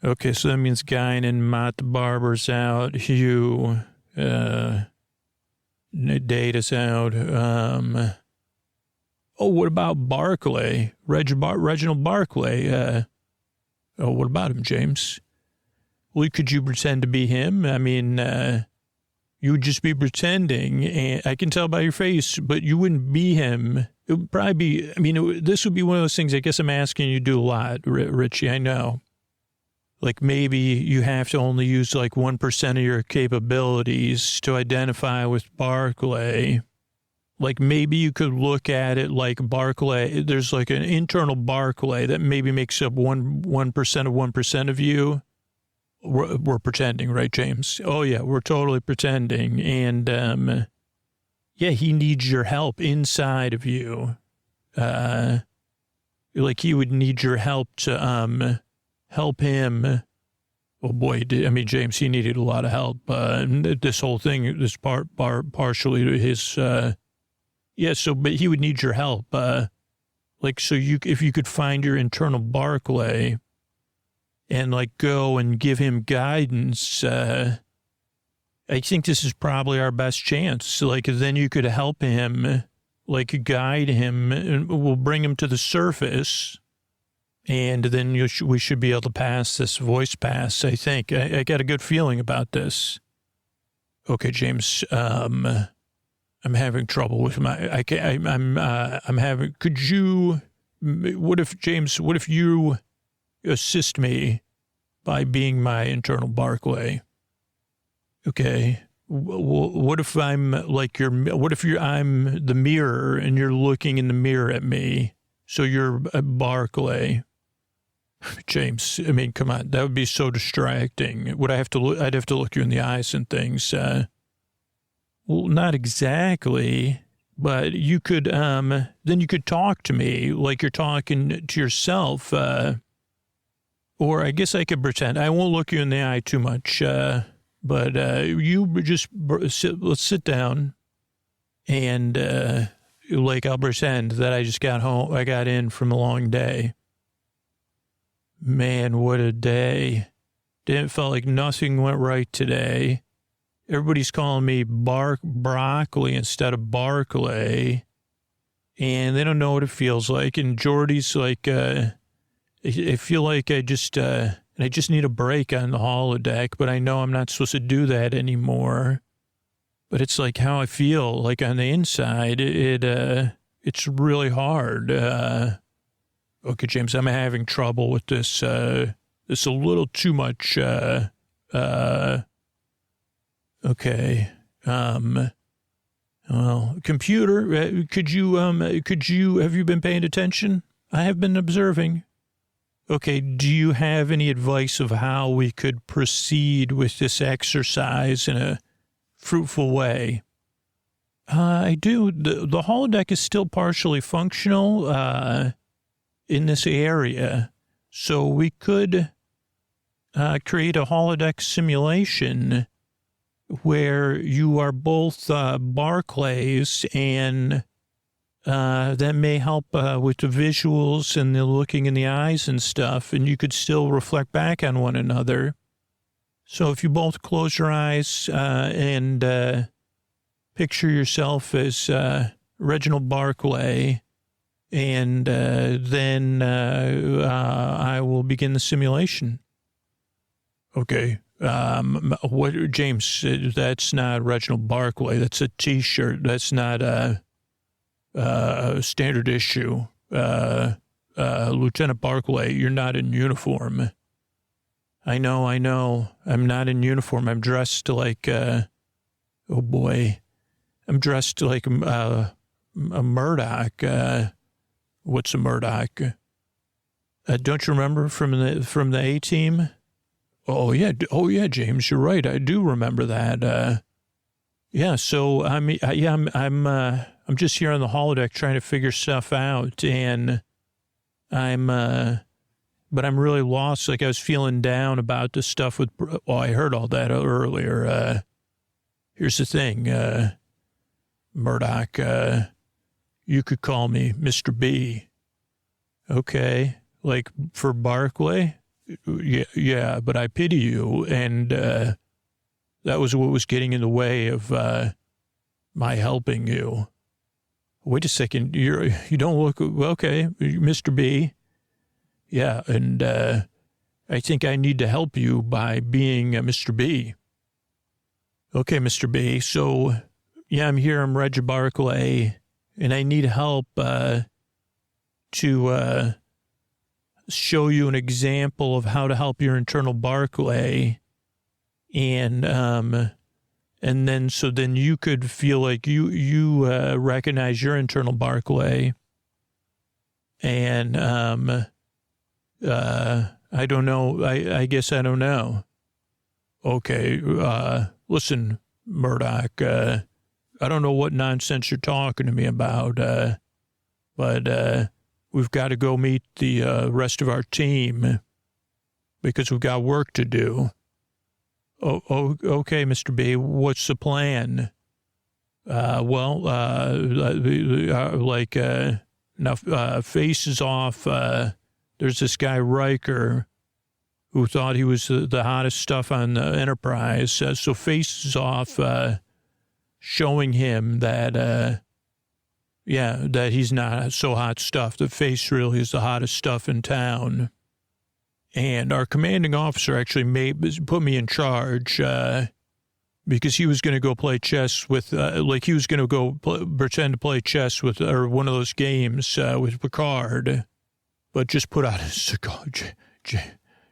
Okay, so that means Guinan, Mott the Barber's out, Hugh, Data's out. What about Barclay? Reginald Barclay? What about him, James? Well, could you pretend to be him? I mean, you would just be pretending, and I can tell by your face, but you wouldn't be him. It would probably be, I mean, this would be one of those things I guess I'm asking you to do a lot, Richie, I know. Like maybe you have to only use like 1% of your capabilities to identify with Barclay. Like maybe you could look at it like Barclay, there's like an internal Barclay that maybe makes up 1% of 1% of you. We're pretending, right, James? Oh, yeah, we're totally pretending. And, yeah, he needs your help inside of you. Like he would need your help to help him. Oh, boy, James, he needed a lot of help. This whole thing, this partially his, yeah, so, but he would need your help. Like, so if you could find your internal Barclay and like go and give him guidance, I think this is probably our best chance. Like then you could help him, like guide him, and we'll bring him to the surface. And then we should be able to pass this voice pass, I think. I got a good feeling about this. Okay, James, I'm having trouble with what if you assist me by being my internal Barclay? Okay. What if I'm like I'm the mirror and you're looking in the mirror at me? So you're a Barclay. James, I mean, come on. That would be so distracting. I'd have to look you in the eyes and things. Well, not exactly. But you could, then you could talk to me like you're talking to yourself. Or I guess I could pretend. I won't look you in the eye too much. But you just let's sit down and, like I'll pretend that I just got home. I got in from a long day. Man, what a day. Didn't feel like nothing went right today. Everybody's calling me broccoli instead of Barclay. And they don't know what it feels like. And Jordy's like, I feel like I just need a break on the holodeck, but I know I'm not supposed to do that anymore. But it's like how I feel, like on the inside, it's really hard. Okay, James, I'm having trouble with this. It's a little too much. Okay. Well, computer, have you been paying attention? I have been observing. Okay, do you have any advice of how we could proceed with this exercise in a fruitful way? I do. The holodeck is still partially functional. in this area. So we could create a holodeck simulation where you are both Barclays, and that may help with the visuals and the looking in the eyes and stuff, and you could still reflect back on one another. So if you both close your eyes and picture yourself as Reginald Barclay, and then I will begin the simulation. Okay. What, James, that's not Reginald Barclay. That's a T-shirt. That's not a standard issue. Lieutenant Barclay, you're not in uniform. I know. I'm not in uniform. I'm dressed like, oh boy, I'm dressed like a Murdoch. What's a Murdoch? Don't you remember from the A-Team? Oh yeah, James, you're right. I do remember that. Yeah. So I'm just here on the holodeck trying to figure stuff out, and but I'm really lost. Like I was feeling down about the stuff with. Oh, I heard all that earlier. Here's the thing, Murdoch. You could call me Mr. B. Okay, like for Barclay. Yeah, but I pity you, and that was what was getting in the way of my helping you. Wait a second, you don't look okay, Mr. B. Yeah, and I think I need to help you by being Mr. B. Okay, Mr. B. So yeah, I'm here. I'm Reggie Barclay, and I need help to show you an example of how to help your internal Barclay, and then you could feel like you recognize your internal Barclay, and I don't know. I guess I don't know. Okay, listen, Murdoch. I don't know what nonsense you're talking to me about, but we've got to go meet the rest of our team because we've got work to do. Oh, okay, Mr. B, what's the plan? Faces off. There's this guy, Riker, who thought he was the hottest stuff on the Enterprise. So faces off, showing him that... that he's not so hot stuff. The face really is the hottest stuff in town. And our commanding officer actually put me in charge because he was going to go play chess with, he was going to go pretend to play chess with, or one of those games with Picard, but just put out his cigar.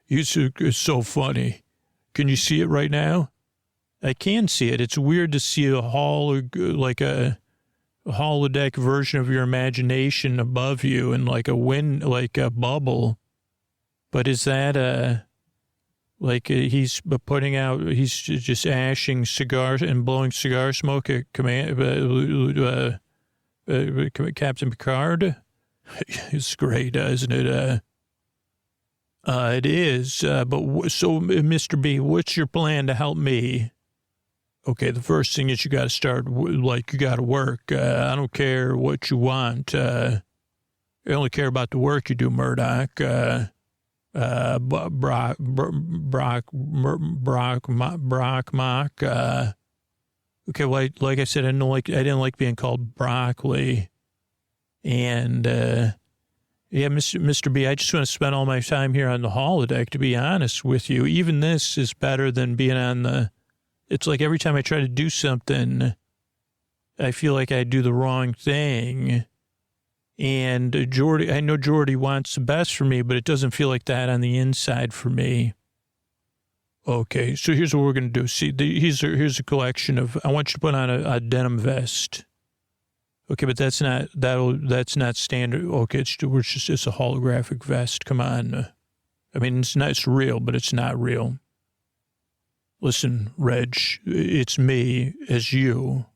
It's so funny. Can you see it right now? I can see it. It's weird to see a holodeck version of your imagination above you and like a bubble. But is that he's putting out, he's just ashing cigars and blowing cigar smoke at Captain Picard? It's great, isn't it? It is. So Mr. B, what's your plan to help me? Okay, the first thing is you got to start, you got to work. I don't care what you want. I only care about the work you do, Murdoch. Brock Mock. Okay, well, like I said, I didn't like being called broccoli. And, Mr. B, I just want to spend all my time here on the holodeck, to be honest with you. Even this is better than being on it's like every time I try to do something, I feel like I do the wrong thing. And I know Jordy wants the best for me, but it doesn't feel like that on the inside for me. Okay, so here's what we're going to do. See, here's a collection of, I want you to put on a denim vest. Okay, but that's not standard. Okay, it's a holographic vest. Come on. I mean, it's real, but it's not real. Listen, Reg, it's me as you.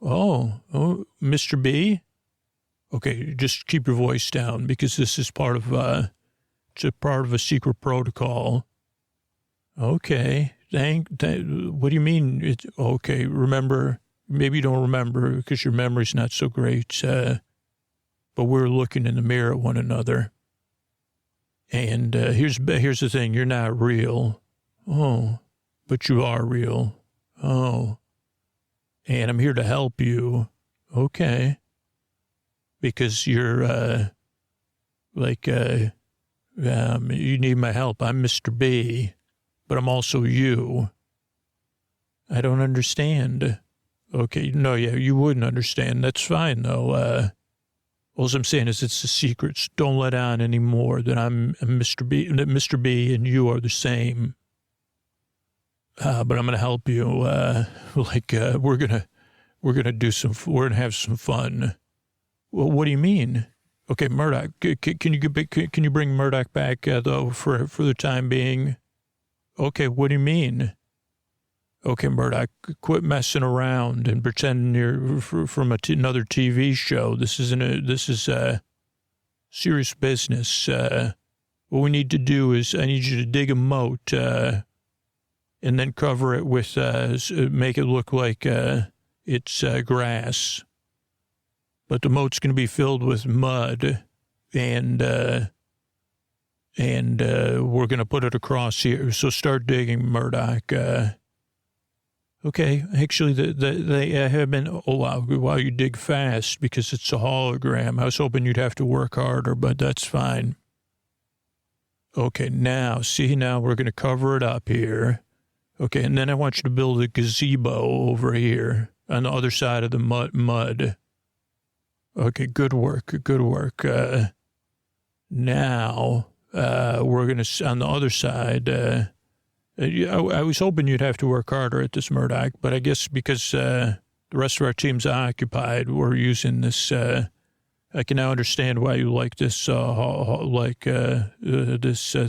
Oh, Mr. B? Okay, just keep your voice down because this is part of, it's a part of a secret protocol. Okay, what do you mean? Okay, remember, maybe you don't remember because your memory's not so great, but we're looking in the mirror at one another. And here's the thing, you're not real. Oh, but you are real. Oh, and I'm here to help you. Okay. Because you're, you need my help. I'm Mr. B, but I'm also you. I don't understand. Okay, no, yeah, you wouldn't understand. That's fine, though. All I'm saying is it's a secret. So don't let on anymore that I'm Mr. B, that Mr. B and you are the same. But I'm going to help you. We're going to have some fun. Well, what do you mean? Okay, Murdoch, can you bring Murdoch back, though, for the time being? Okay, what do you mean? Okay, Murdoch, quit messing around and pretending you're from another TV show. This is serious business. What we need to do is I need you to dig a moat and then cover it with, make it look like it's grass. But the moat's going to be filled with mud, and we're going to put it across here. So start digging, Murdoch. Okay, actually, they have been. Oh wow, you dig fast because it's a hologram. I was hoping you'd have to work harder, but that's fine. Okay, now we're going to cover it up here. Okay, and then I want you to build a gazebo over here on the other side of the mud. Okay, good work. Now, we're going to, on the other side, I was hoping you'd have to work harder at this, Murdoch, but I guess because the rest of our team's occupied, we're using this, I can now understand why you like this, this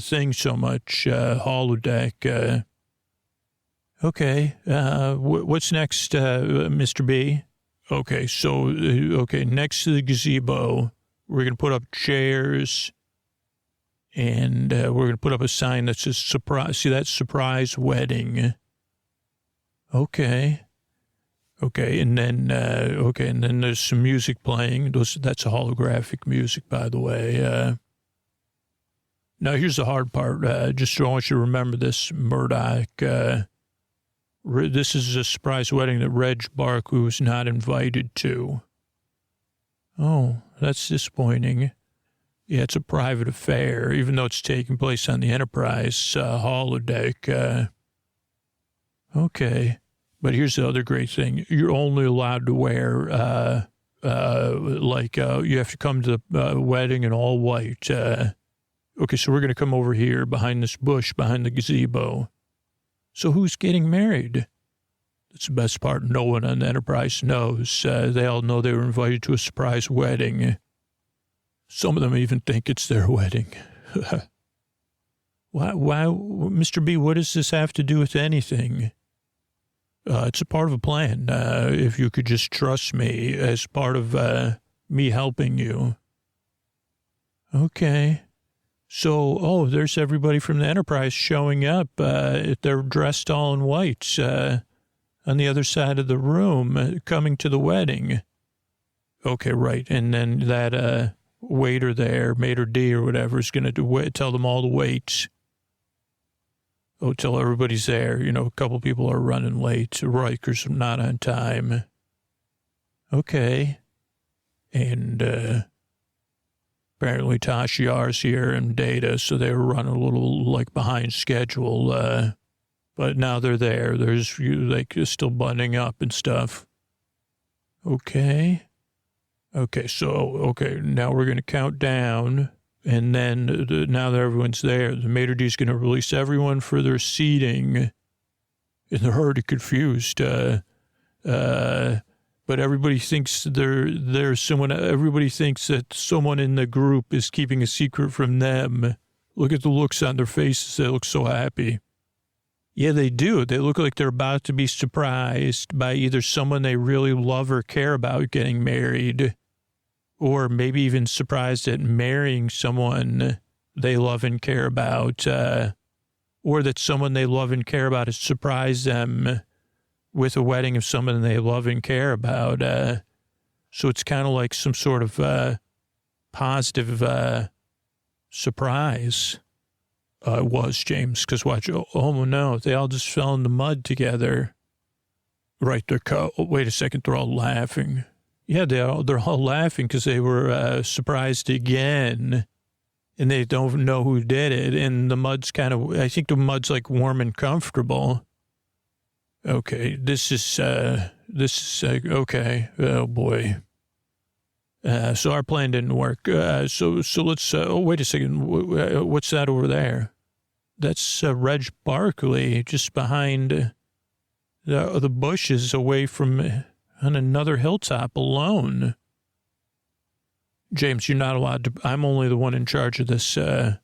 thing so much, holodeck. Okay, what's next, Mr. B? Okay, so, next to the gazebo, we're going to put up chairs, and we're going to put up a sign that says surprise. See that surprise wedding? Okay, and then there's some music playing. That's a holographic music, by the way. Now, here's the hard part. Just I want you to remember this, Murdoch. This is a surprise wedding that Reg Barkley was not invited to. Oh, that's disappointing. Yeah, it's a private affair, even though it's taking place on the Enterprise holodeck. Okay, but here's the other great thing. You're only allowed to wear, you have to come to the wedding in all white. Okay, so we're going to come over here behind this bush, behind the gazebo. So who's getting married? That's the best part. No one on the Enterprise knows. They all know they were invited to a surprise wedding. Some of them even think it's their wedding. Why, Mr. B, what does this have to do with anything? It's a part of a plan. If you could just trust me as part of me helping you. Okay. So, there's everybody from the Enterprise showing up. They're dressed all in white on the other side of the room, coming to the wedding. Okay, right. And then that waiter there, maitre d' or whatever, is going to tell them all to wait. Oh, till everybody's there. You know, a couple people are running late. Riker's not on time. Okay. And apparently Tashiar's here and Data, so they were running a little, behind schedule. But now they're there. There's, still buttoning up and stuff. Okay. Okay, now we're going to count down. And then now that everyone's there, the maitre d' is going to release everyone for their seating. And they're already confused. But everybody thinks there's someone. Everybody thinks that someone in the group is keeping a secret from them. Look at the looks on their faces. They look so happy. Yeah, they do. They look like they're about to be surprised by either someone they really love or care about getting married, or maybe even surprised at marrying someone they love and care about, or that someone they love and care about has surprised them with a wedding of someone they love and care about. So it's kind of like some sort of positive surprise. It was, James, because watch, oh no, they all just fell in the mud together. Right, wait a second, they're all laughing. Yeah, they're all laughing because they were surprised again, and they don't know who did it, and the mud's I think the mud's like warm and comfortable. Okay, this is okay, oh boy. So our plan didn't work. So let's, wait a second. What's that over there? That's Reg Barkley just behind the bushes away from on another hilltop alone. James, you're not allowed to, I'm only the one in charge of this. That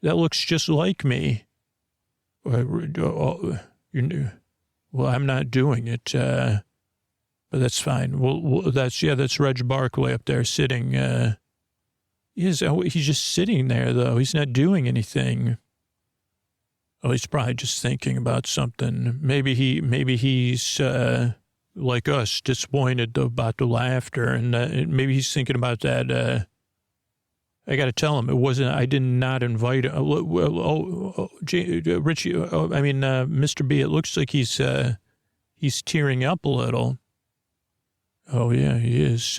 looks just like me. Well, I'm not doing it. But that's fine. Well, that's Reg Barkley up there sitting. He's just sitting there, though. He's not doing anything. Oh, he's probably just thinking about something. Maybe he's like us, disappointed about the laughter, and maybe he's thinking about that. I got to tell him I did not invite him. Richie. Mr. B. It looks like he's tearing up a little. Oh yeah, he is.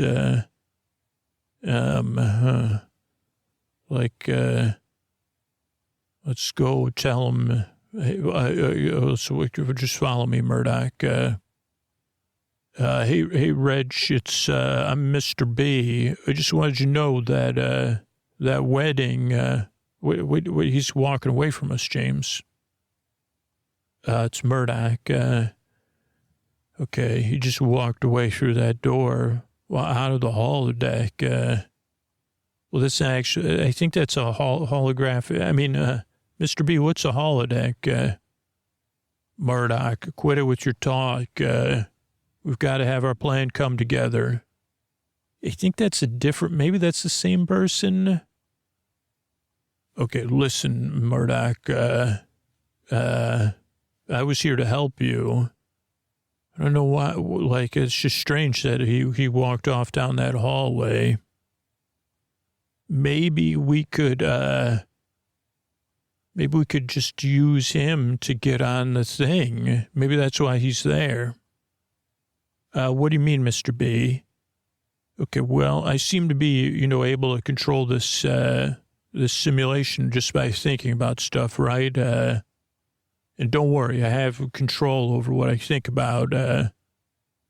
Let's go tell him. So just follow me, Murdoch. Hey, Reg, I'm Mr. B. I just wanted you to know that that wedding. Wait, he's walking away from us, James. It's Murdoch. Okay, he just walked away through that door, out of the holodeck. Well, that's actually, I think that's a holograph. Mr. B, what's a holodeck? Murdoch, quit it with your talk. We've got to have our plan come together. I think that's maybe that's the same person. Okay, listen, Murdoch, I was here to help you. I don't know why, it's just strange that he walked off down that hallway. Maybe we could just use him to get on the thing. Maybe that's why he's there. What do you mean, Mr. B? Okay, well, I seem to be, able to control this simulation just by thinking about stuff, right? And don't worry, I have control over what I think about.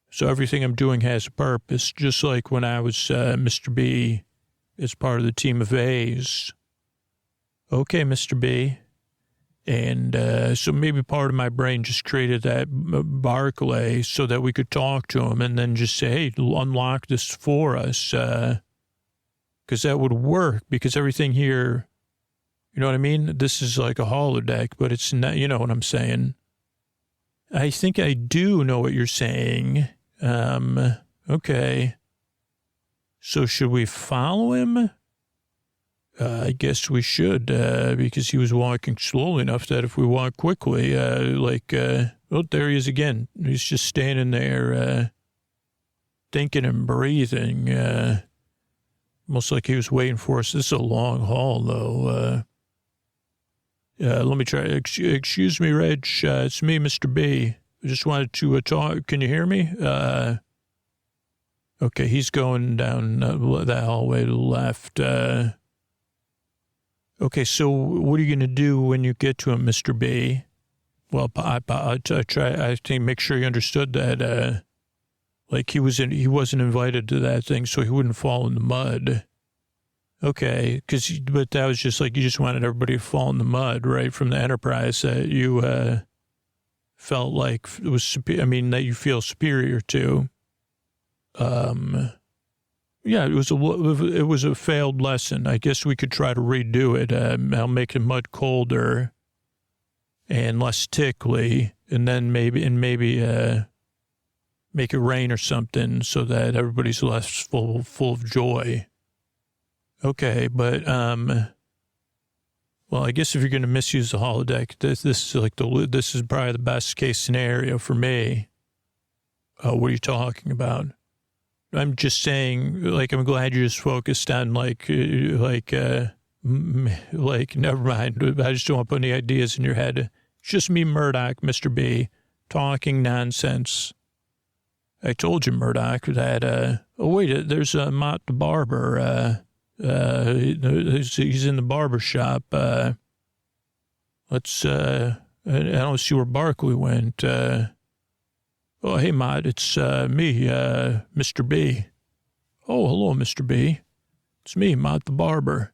So everything I'm doing has a purpose, just like when I was Mr. B as part of the team of A's. Okay, Mr. B. And so maybe part of my brain just created that Barclay so that we could talk to him and then just say, hey, unlock this for us. Because that would work, because everything here, you know what I mean? This is like a holodeck, but it's not, you know what I'm saying? I think I do know what you're saying. Okay. So should we follow him? I guess we should, because he was walking slowly enough that if we walk quickly, there he is again. He's just standing there, thinking and breathing, almost like he was waiting for us. This is a long haul, though. Let me try. Excuse me, Reg. It's me, Mr. B. I just wanted to talk. Can you hear me? Okay, he's going down that hallway to the left. Okay, so what are you going to do when you get to him, Mr. B? Well, I think make sure you understood that, he wasn't invited to that thing, so he wouldn't fall in the mud. Okay, but that was just like you just wanted everybody to fall in the mud, right, from the Enterprise that you felt like it was, that you feel superior to. Yeah, it was a failed lesson. I guess we could try to redo it. I'll make the mud colder and less tickly, and then maybe make it rain or something so that everybody's less full of joy. Okay, but, well, I guess if you're going to misuse the holodeck, this is probably the best case scenario for me. What are you talking about? I'm just saying, like, I'm glad you just focused on, never mind. I just don't want to put any ideas in your head. It's just me, Murdoch, Mr. B, talking nonsense. I told you, Murdoch, that, there's Mott the barber. He's in the barber shop. I don't see where Barkley went. Oh, hey, Mott, it's me, Mr. B. Oh, hello, Mr. B. It's me, Mott the barber.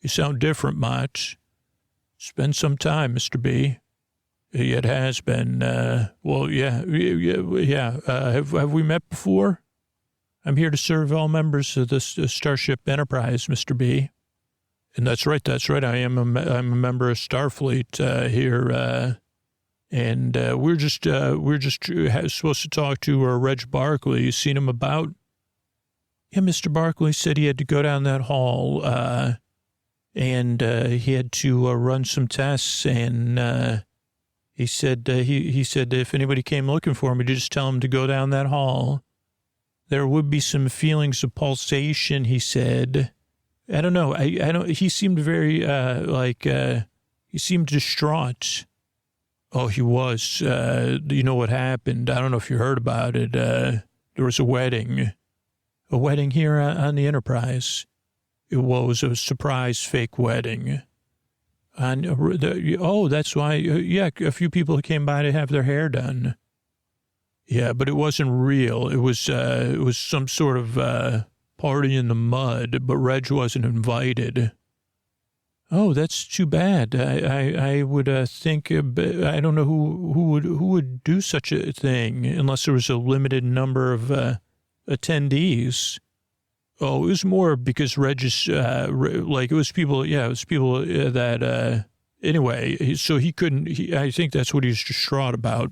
You sound different, Mott. It's been some time, Mr. B. It has been. Have we met before? I'm here to serve all members of the Starship Enterprise, Mr. B. And that's right. I'm a member of Starfleet here. And we're just supposed to talk to Reg Barkley. You seen him about? Yeah, Mr. Barkley said he had to go down that hall, and he had to run some tests. And he said if anybody came looking for him, he'd just tell him to go down that hall. There would be some feelings of pulsation, he said. I don't know. I don't. He seemed very he seemed distraught. Oh, he was. You know what happened? I don't know if you heard about it. There was a wedding here on the Enterprise. It was a surprise fake wedding. That's why. A few people came by to have their hair done. Yeah, but it wasn't real. It was some sort of party in the mud, but Reg wasn't invited. Oh, that's too bad. I would think, I don't know who would do such a thing unless there was a limited number of attendees. Oh, it was more because Reg is, it was people that, anyway, so he couldn't, I think that's what he was distraught about.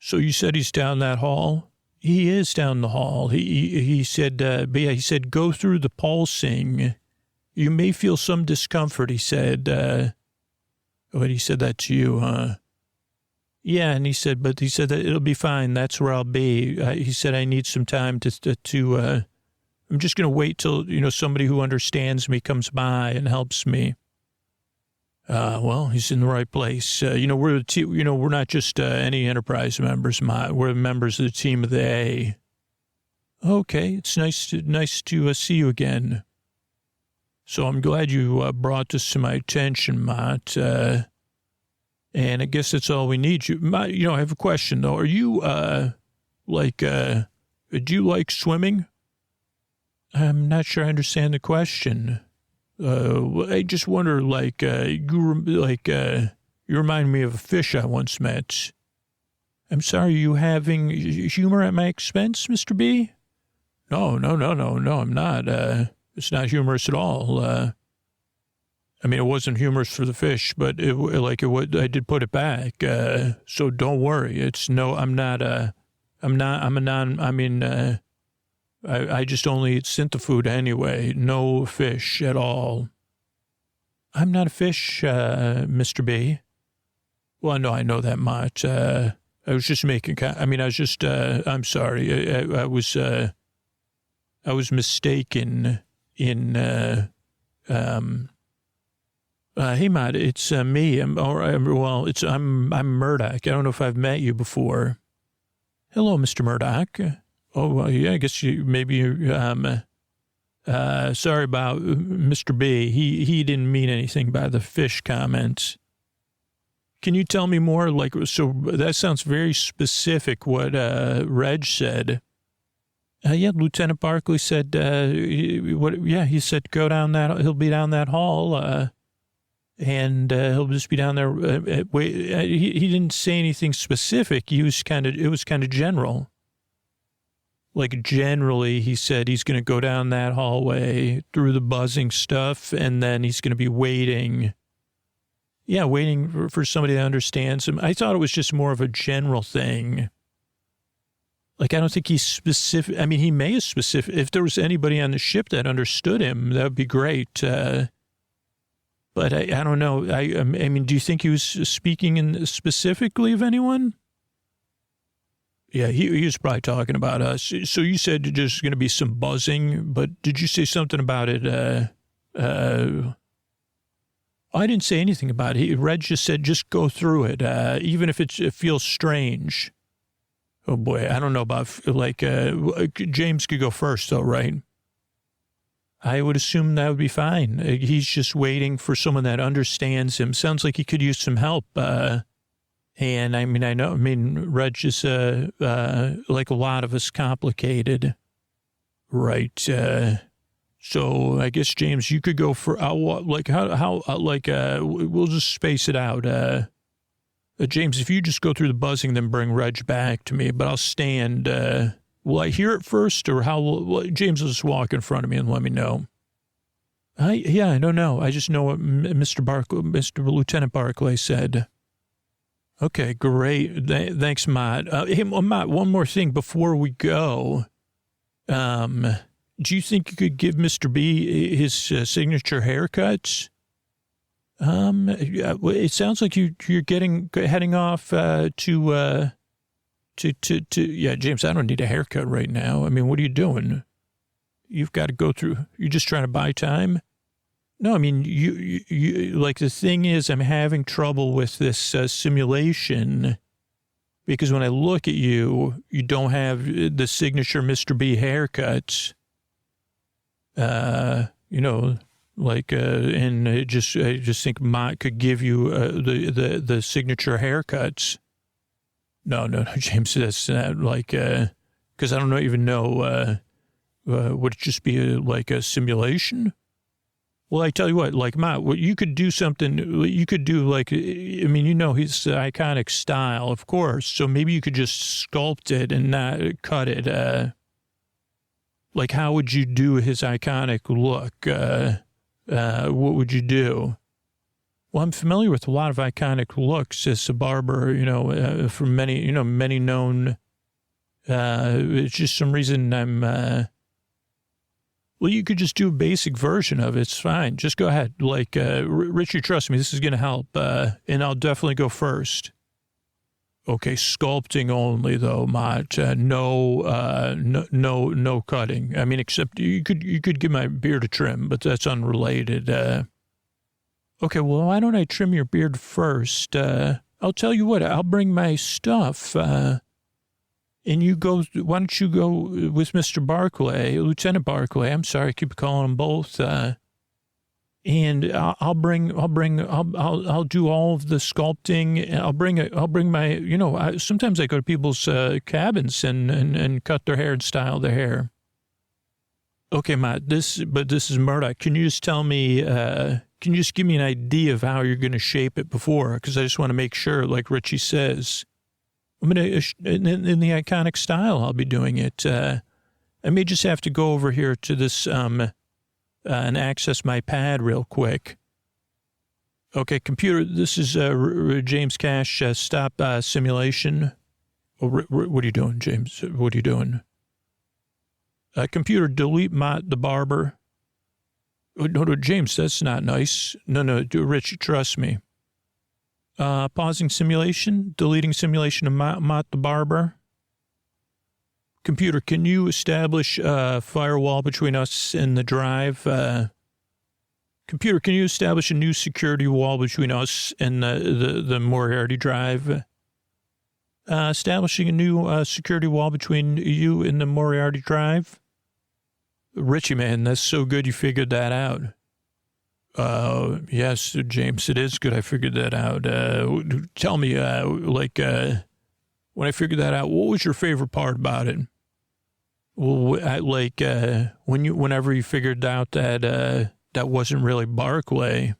So you said he's down that hall? He is down the hall. He said, he said, go through the pulsing. You may feel some discomfort, he said. He said that to you, huh? Yeah, and he said that it'll be fine. That's where I'll be. He said, I need some time to I'm just going to wait till, somebody who understands me comes by and helps me. Well, he's in the right place. We're not just any Enterprise members. We're members of the team of the A. Okay, it's nice to see you again. So I'm glad you brought this to my attention, Mott. And I guess that's all we need. Mott, I have a question though. Are you do you like swimming? I'm not sure I understand the question. I just wonder, you remind me of a fish I once met. I'm sorry, are you having humor at my expense, Mr. B? No, I'm not. It's not humorous at all. I mean, it wasn't humorous for the fish, but I did put it back. So don't worry. I just only eat synth-food anyway. No fish at all. I'm not a fish, Mr. B. Well, no, I know that much. I was just making, I'm sorry. I was mistaken in, hey, Mott, it's me. I'm Murdoch. I don't know if I've met you before. Hello, Mr. Murdoch. Oh, well, yeah, I guess sorry about Mr. B. He didn't mean anything by the fish comment. Can you tell me more? So that sounds very specific, what Reg said. Lieutenant Barkley said, he said go down he'll be down that hall, and he'll just be down there. He didn't say anything specific. It was kind of general. Generally, he said he's going to go down that hallway through the buzzing stuff, and then he's going to be waiting. Yeah, waiting for somebody that understands him. I thought it was just more of a general thing. Like, I don't think he's specific. I mean, he may have specific. If there was anybody on the ship that understood him, that would be great. But I don't know. I mean, do you think he was speaking specifically of anyone? Yeah, he was probably talking about us. So you said there's going to be some buzzing, but did you say something about it? I didn't say anything about it. Red just said, just go through it, even if it feels strange. Oh, boy, I don't know about, like, James could go first, though, right? I would assume that would be fine. He's just waiting for someone that understands him. Sounds like he could use some help. And I mean, Reg is, like a lot of us, complicated, right? So I guess, James, you could go for, we'll just space it out. James, if you just go through the buzzing, then bring Reg back to me, but I'll stand. Will I hear it first, or James will just walk in front of me and let me know. I don't know. I just know what Mr. Lieutenant Barclay said. Okay, great. Thanks, Matt. Hey, Matt, one more thing before we go. Do you think you could give Mr. B his signature haircuts? It sounds like you're heading off to James, I don't need a haircut right now. I mean, what are you doing? You've got to go through, you're just trying to buy time? No, I mean, you like, the thing is, I'm having trouble with this simulation, because when I look at you, you don't have the signature Mr. B haircuts. And I just think Mott could give you the signature haircuts. No, James, that's not like, because I don't even know, would it just be like a simulation? Well, I tell you what, Matt, you could do something, you could do like, I mean, his iconic style, of course, so maybe you could just sculpt it and not cut it. Like, how would you do his iconic look? What would you do? Well, I'm familiar with a lot of iconic looks as a barber, from many known, it's just some reason I'm, well, you could just do a basic version of it. It's fine. Just go ahead. Like, Richie, trust me, this is going to help. And I'll definitely go first. Okay, sculpting only though, Matt. No cutting. I mean, except you could give my beard a trim, but that's unrelated. Okay, well, why don't I trim your beard first? I'll tell you what, I'll bring my stuff. And you go, why don't you go with Mr. Barclay, Lieutenant Barclay? I'm sorry, I keep calling them both. And I'll do all of the sculpting. I'll bring my, sometimes I go to people's cabins and cut their hair and style their hair. Okay, Matt, this is Murdoch. Can you just tell me, can you just give me an idea of how you're going to shape it before? Because I just want to make sure, like Richie says, I'm going to, in the iconic style, I'll be doing it. I may just have to go over here to this, and access my pad real quick. Okay, computer, this is James Cash, stop simulation. Oh, what are you doing, James? What are you doing? Computer, delete Mott the barber. Oh, no, James, that's not nice. No, Rich, trust me. Pausing simulation, deleting simulation of Mott the barber. Computer, can you establish a firewall between us and the drive? Computer, can you establish a new security wall between us and the Moriarty drive? Establishing a new security wall between you and the Moriarty drive? Richie, man, that's so good you figured that out. Yes, James, it is good I figured that out. Tell me, when I figured that out, what was your favorite part about it? Well, whenever you figured out that that wasn't really Barclay.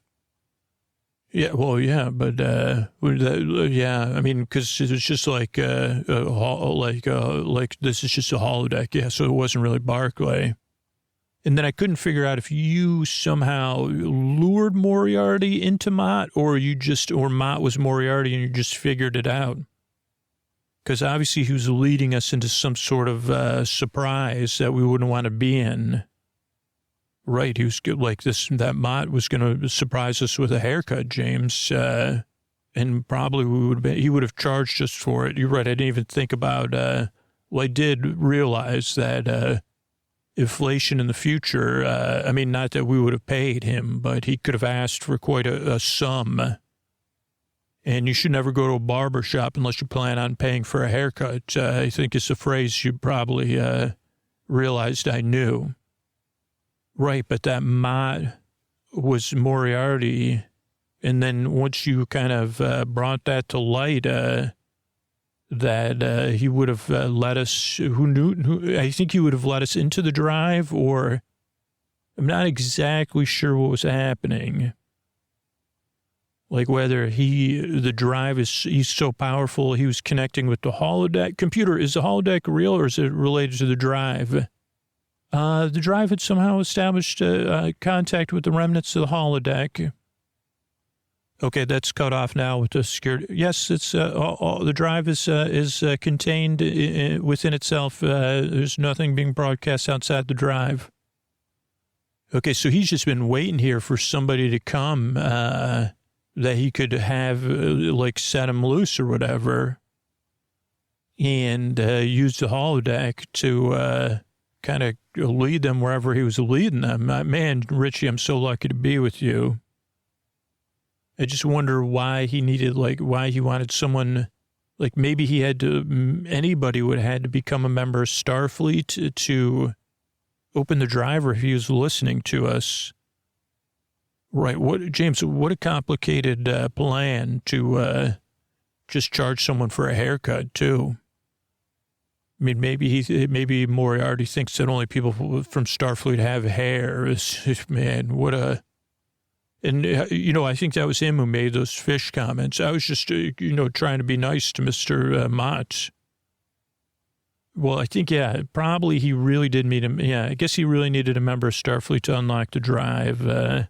Yeah, well, yeah, but yeah, I mean, because it was just like this is just a holodeck, yeah. So it wasn't really Barclay. And then I couldn't figure out if you somehow lured Moriarty into Mott, or Mott was Moriarty and you just figured it out. Because obviously he was leading us into some sort of surprise that we wouldn't want to be in. Right, he was like this, that Mott was going to surprise us with a haircut, James. And probably he would have charged us for it. You're right, I didn't even think about, well, I did realize that inflation in the future, I mean, not that we would have paid him, but he could have asked for quite a sum. And you should never go to a barber shop unless you plan on paying for a haircut. I think it's a phrase you probably realized I knew. Right, but that Mott was Moriarty. And then once you kind of brought that to light, that he would have let us, I think he would have let us into the drive, or I'm not exactly sure what was happening. Like whether the drive he's so powerful, he was connecting with the holodeck. Computer, is the holodeck real or is it related to the drive? The drive had somehow established contact with the remnants of the holodeck. Okay, that's cut off now with the security. Yes, it's the drive is contained within itself. There's nothing being broadcast outside the drive. Okay, so he's just been waiting here for somebody to come that he could have, like, set him loose or whatever, and use the holodeck to kind of lead them wherever he was leading them. Man, Richie, I'm so lucky to be with you. I just wonder why he wanted someone, like maybe he had to, anybody would have had to become a member of Starfleet to open the drive, or if he was listening to us. Right. James, what a complicated plan to just charge someone for a haircut, too. I mean, maybe Moriarty thinks that only people from Starfleet have hair. Man, what a... And, I think that was him who made those fish comments. I was just, trying to be nice to Mr. Mott. Well, I think, probably he really did meet him. Yeah, I guess he really needed a member of Starfleet to unlock the drive.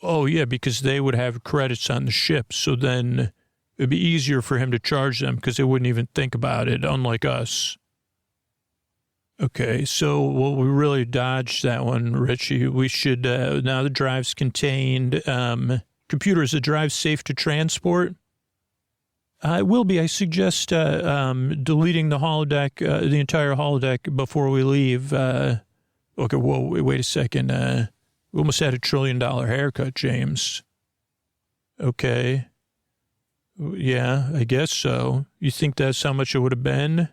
Oh, yeah, because they would have credits on the ship. So then it'd be easier for him to charge them because they wouldn't even think about it, unlike us. Okay, so, well, we really dodged that one, Richie. We should, now the drive's contained. Computer, is the drive safe to transport? It will be. I suggest deleting the holodeck, the entire holodeck before we leave. Okay, whoa, wait a second. We almost had $1 trillion haircut, James. Okay. Yeah, I guess so. You think that's how much it would have been?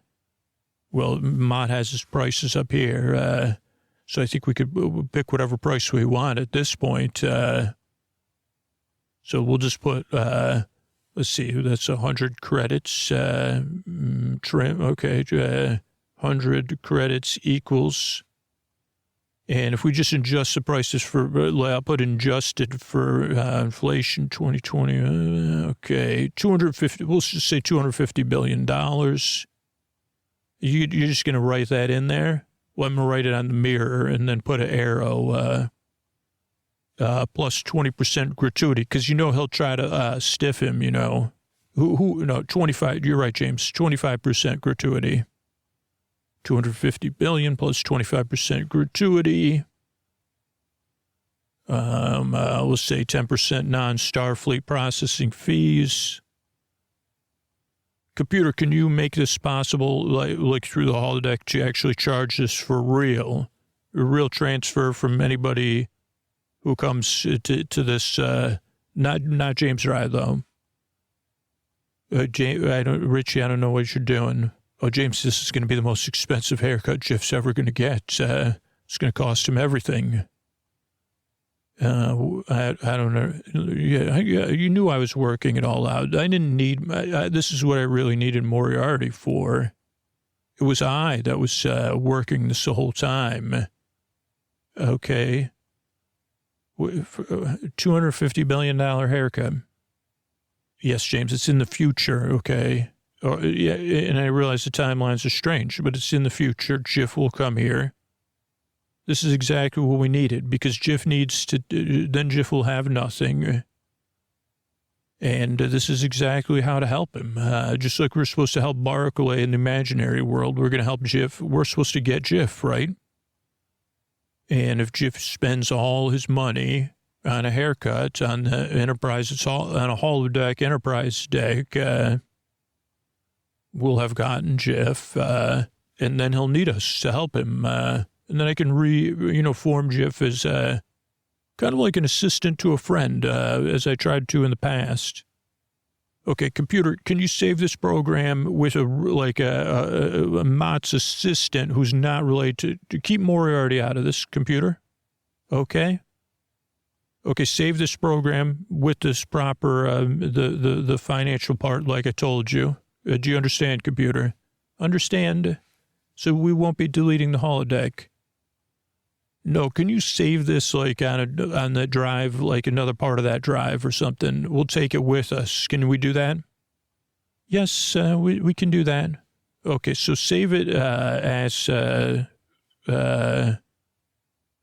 Well, Mott has his prices up here, so I think we could pick whatever price we want at this point. So we'll just put, let's see, that's 100 credits, trim, okay, 100 credits equals, and if we just adjust the prices I'll put adjusted for inflation 2020, okay, 250, we'll just say $250 billion. You're just going to write that in there? Well, I'm going to write it on the mirror and then put an arrow plus 20% gratuity, because he'll try to stiff him, No, 25, you're right, James, 25% gratuity. 250 billion plus 25% gratuity. Let's say 10% non-Starfleet processing fees. Computer, can you make this possible, like through the holodeck, to actually charge this for a real transfer from anybody who comes to this, not James Rye, though. Richie, I don't know what you're doing. Oh, James, this is going to be the most expensive haircut Jeff's ever going to get. It's going to cost him everything. I don't know. Yeah, you knew I was working it all out. I didn't need, this is what I really needed Moriarty for. It was I that was working this the whole time. Okay. $250 billion haircut. Yes, James, it's in the future, okay? Yeah, and I realize the timelines are strange, but it's in the future. Jiff will come here. This is exactly what we needed, because Jiff needs to, then Jiff will have nothing. And this is exactly how to help him. Just like we're supposed to help Barclay in the imaginary world, we're going to help Jiff. We're supposed to get Jiff, right? And if Jiff spends all his money on a haircut on the Enterprise, it's all on a Holodeck Enterprise deck, we'll have gotten Jiff, and then he'll need us to help him. And then I can form Jiff as kind of like an assistant to a friend, as I tried to in the past. Okay, computer, can you save this program with a Mott's assistant who's not related to keep Moriarty out of this, computer? Okay. Okay, save this program with this proper, the financial part like I told you. Do you understand, computer? Understand? So we won't be deleting the holodeck. No, can you save this like on the drive, like another part of that drive or something? We'll take it with us. Can we do that? Yes, we can do that. Okay, so save it as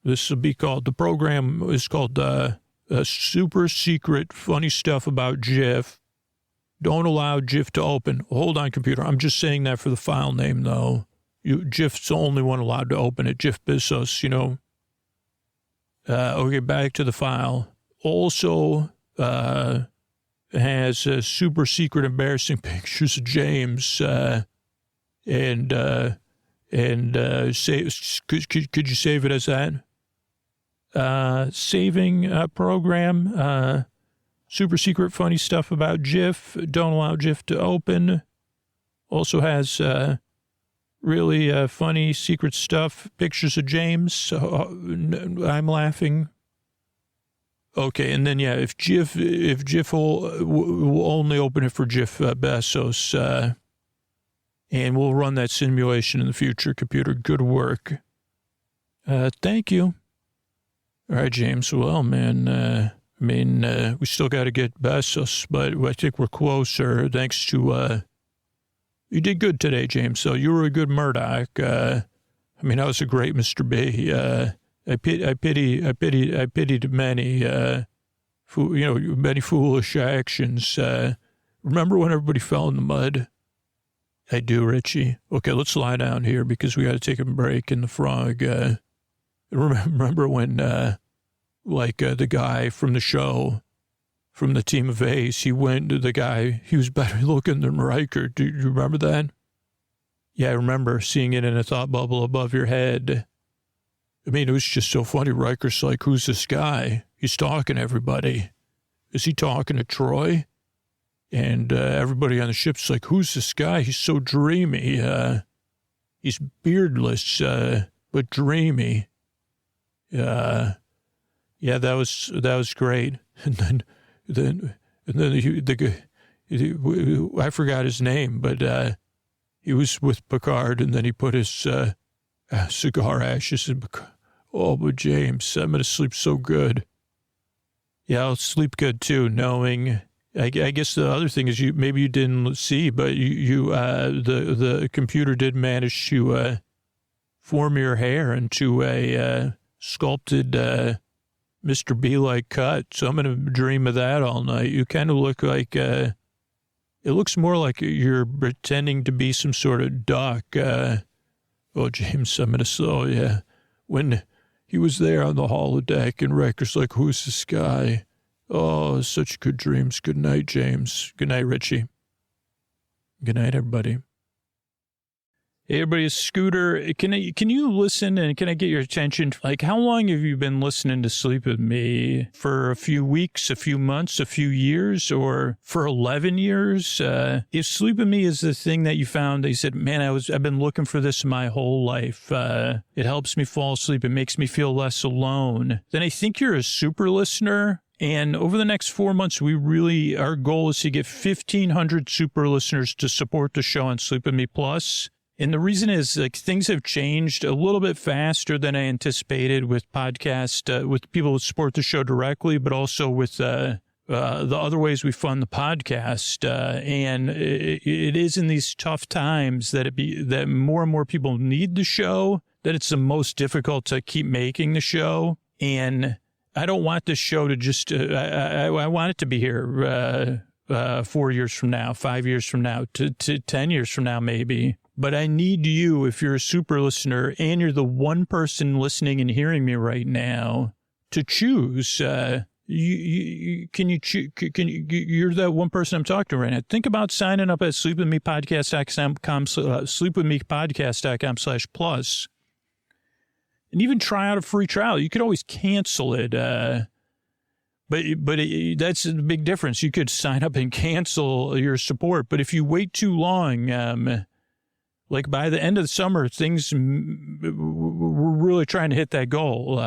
this will be called, the program is called Super Secret Funny Stuff About Jiff. Don't allow Jiff to open. Hold on, computer. I'm just saying that for the file name, though. Jiff's the only one allowed to open it. Jeff Besos, you know. Okay, back to the file. Also has super secret embarrassing pictures of James. Could you save it as that? Saving program. Super secret funny stuff about Jiff. Don't allow Jiff to open. Also has really funny secret stuff. Pictures of James. I'm laughing. Okay, and then, yeah, if Jiff will only open it for Jeff Besos, and we'll run that simulation in the future, computer. Good work. Thank you. All right, James. Well, man, we still got to get Besos, but I think we're closer thanks to, you did good today, James. So you were a good Murdoch. I was a great Mr. B. I pitied many, many foolish actions. Remember when everybody fell in the mud? I do, Richie. Okay, let's lie down here because we got to take a break in the frog. Remember when, the guy from the show, from the team of Ace, he went to the guy, he was better looking than Riker. Do you remember that? Yeah, I remember seeing it in a thought bubble above your head. It was just so funny. Riker's like, who's this guy? He's talking to everybody. Is he talking to Troy? And everybody on the ship's like, who's this guy? He's so dreamy. He's beardless, but dreamy. Yeah, that was great. And then I forgot his name, but he was with Picard, and then he put his cigar ashes in Picard. Oh, but James, I'm going to sleep so good. Yeah, I'll sleep good too, knowing. I guess the other thing is maybe you didn't see, but the computer did manage to form your hair into a sculpted Mr. B-like cut. So I'm going to dream of that all night. You kind of look like, it looks more like you're pretending to be some sort of duck. Oh, James, I'm going to, yeah. When he was there on the holodeck and Riker's like, who's this guy? Oh, such good dreams. Good night, James. Good night, Richie. Good night, everybody. Hey, everybody, it's Scooter. Can you listen and can I get your attention? Like, how long have you been listening to Sleep With Me? For a few weeks, a few months, a few years, or for 11 years? If Sleep With Me is the thing that you found, they said, man, I've been looking for this my whole life. It helps me fall asleep. It makes me feel less alone. Then I think you're a super listener. And over the next 4 months, our goal is to get 1,500 super listeners to support the show on Sleep With Me Plus. And the reason is, like, things have changed a little bit faster than I anticipated with podcast, with people who support the show directly, but also with the other ways we fund the podcast. And it is in these tough times that that more and more people need the show, that it's the most difficult to keep making the show. And I don't want this show to just, I want it to be here 4 years from now, 5 years from now, to 10 years from now, maybe. But I need you, if you're a super listener and you're the one person listening and hearing me right now, to choose. You're that one person I'm talking to right now. Think about signing up at sleepwithmepodcast.com/plus. And even try out a free trial. You could always cancel it. But that's a big difference. You could sign up and cancel your support. But if you wait too long, like by the end of the summer, we're really trying to hit that goal.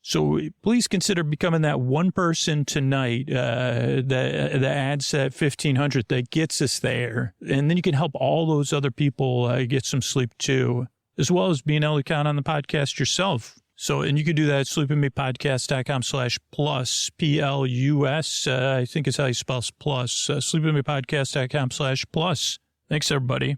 So please consider becoming that one person tonight that adds that 1,500 that gets us there. And then you can help all those other people get some sleep too, as well as being able to count on the podcast yourself. So, and you can do that at sleepwithmepodcast.com/plus, Plus. I think is how you spell plus, sleepwithmepodcast.com/plus. Thanks, everybody.